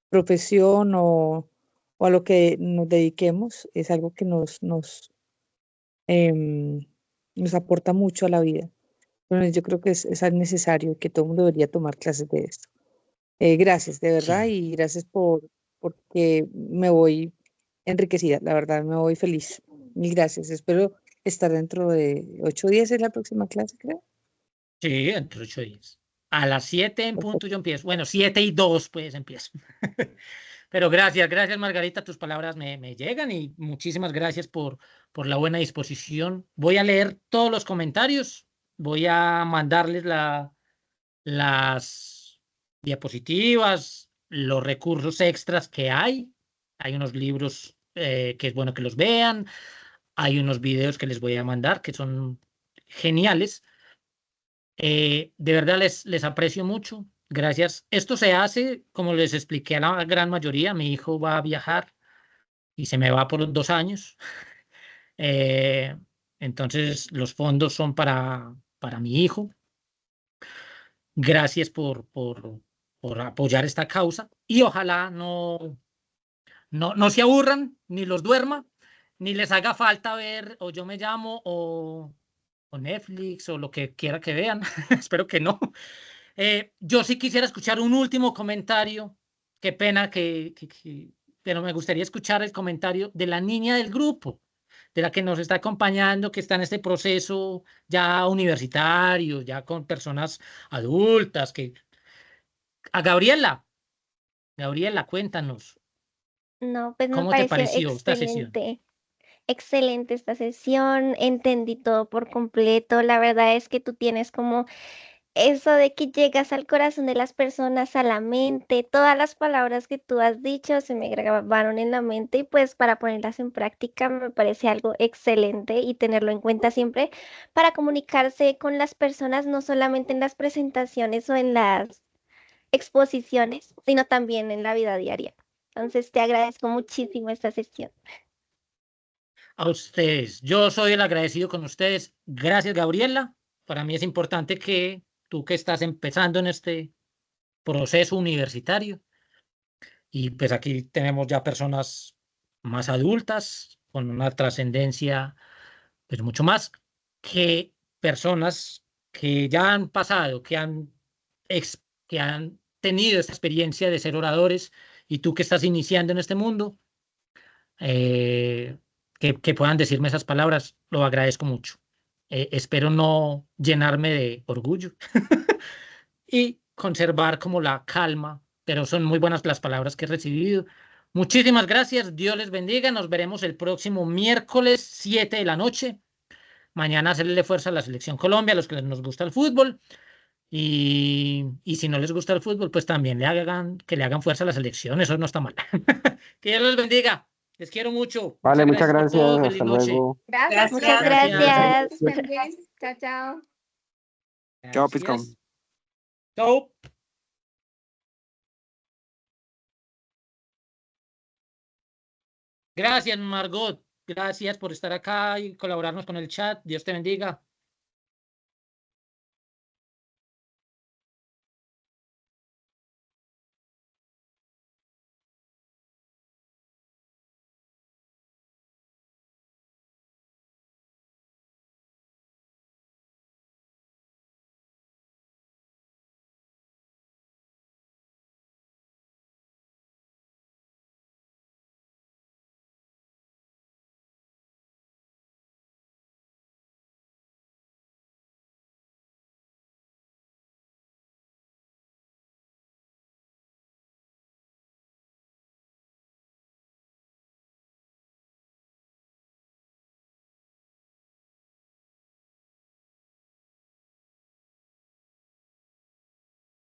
profesión o a lo que nos dediquemos, es algo que nos aporta mucho a la vida. Entonces, yo creo que es necesario que todo el mundo debería tomar clases de esto. Gracias, de verdad, y gracias porque me voy enriquecida, la verdad, me voy feliz. Mil gracias. Espero estar dentro de 8 días en la próxima clase, creo. Sí, entre 8 días. A las 7 en punto yo empiezo. Bueno, 7:02 pues empiezo. Pero gracias Margarita, tus palabras me llegan y muchísimas gracias por la buena disposición. Voy a leer todos los comentarios, voy a mandarles las diapositivas, los recursos extras que hay. Hay unos libros que es bueno que los vean, hay unos videos que les voy a mandar que son geniales. De verdad les aprecio mucho. Gracias. Esto se hace, como les expliqué a la gran mayoría, mi hijo va a viajar y se me va por 2 años. Entonces, los fondos son para mi hijo. Gracias por apoyar esta causa y ojalá no se aburran, ni los duerma, ni les haga falta ver o Yo Me Llamo o Netflix o lo que quiera que vean. Espero que no. Yo sí quisiera escuchar un último comentario. Qué pena pero me gustaría escuchar el comentario de la niña del grupo, de la que nos está acompañando, que está en este proceso ya universitario, ya con personas adultas. A Gabriela, cuéntanos, No, pues me ¿cómo te pareció pareció esta sesión? excelente. Excelente esta sesión, entendí todo por completo. La verdad es que tú tienes como eso de que llegas al corazón de las personas, a la mente. Todas las palabras que tú has dicho se me grabaron en la mente y pues para ponerlas en práctica me parece algo excelente y tenerlo en cuenta siempre para comunicarse con las personas, no solamente en las presentaciones o en las exposiciones, sino también en la vida diaria. Entonces te agradezco muchísimo esta sesión. A ustedes, yo soy el agradecido con ustedes. Gracias, Gabriela. Para mí es importante que tú, que estás empezando en este proceso universitario, y pues aquí tenemos ya personas más adultas con una trascendencia pues mucho más que personas que ya han pasado, que han tenido esta experiencia de ser oradores, y tú que estás iniciando en este mundo, que puedan decirme esas palabras, lo agradezco mucho. Espero no llenarme de orgullo y conservar como la calma, pero son muy buenas las palabras que he recibido. Muchísimas gracias, Dios les bendiga, nos veremos el próximo miércoles 7 de la noche. Mañana hacerle fuerza a la Selección Colombia, a los que nos gusta el fútbol, y si no les gusta el fútbol, pues también que le hagan fuerza a la selección, eso no está mal. Que Dios les bendiga, les quiero mucho. Vale, Muchas muchas gracias por todo, gracias. feliz Hasta noche. luego. Gracias. Muchas Gracias. gracias. Chao, chao. Chao, pescado. Gracias. Chao. Gracias, Margot. Gracias por estar acá y colaborarnos con el chat. Dios te bendiga.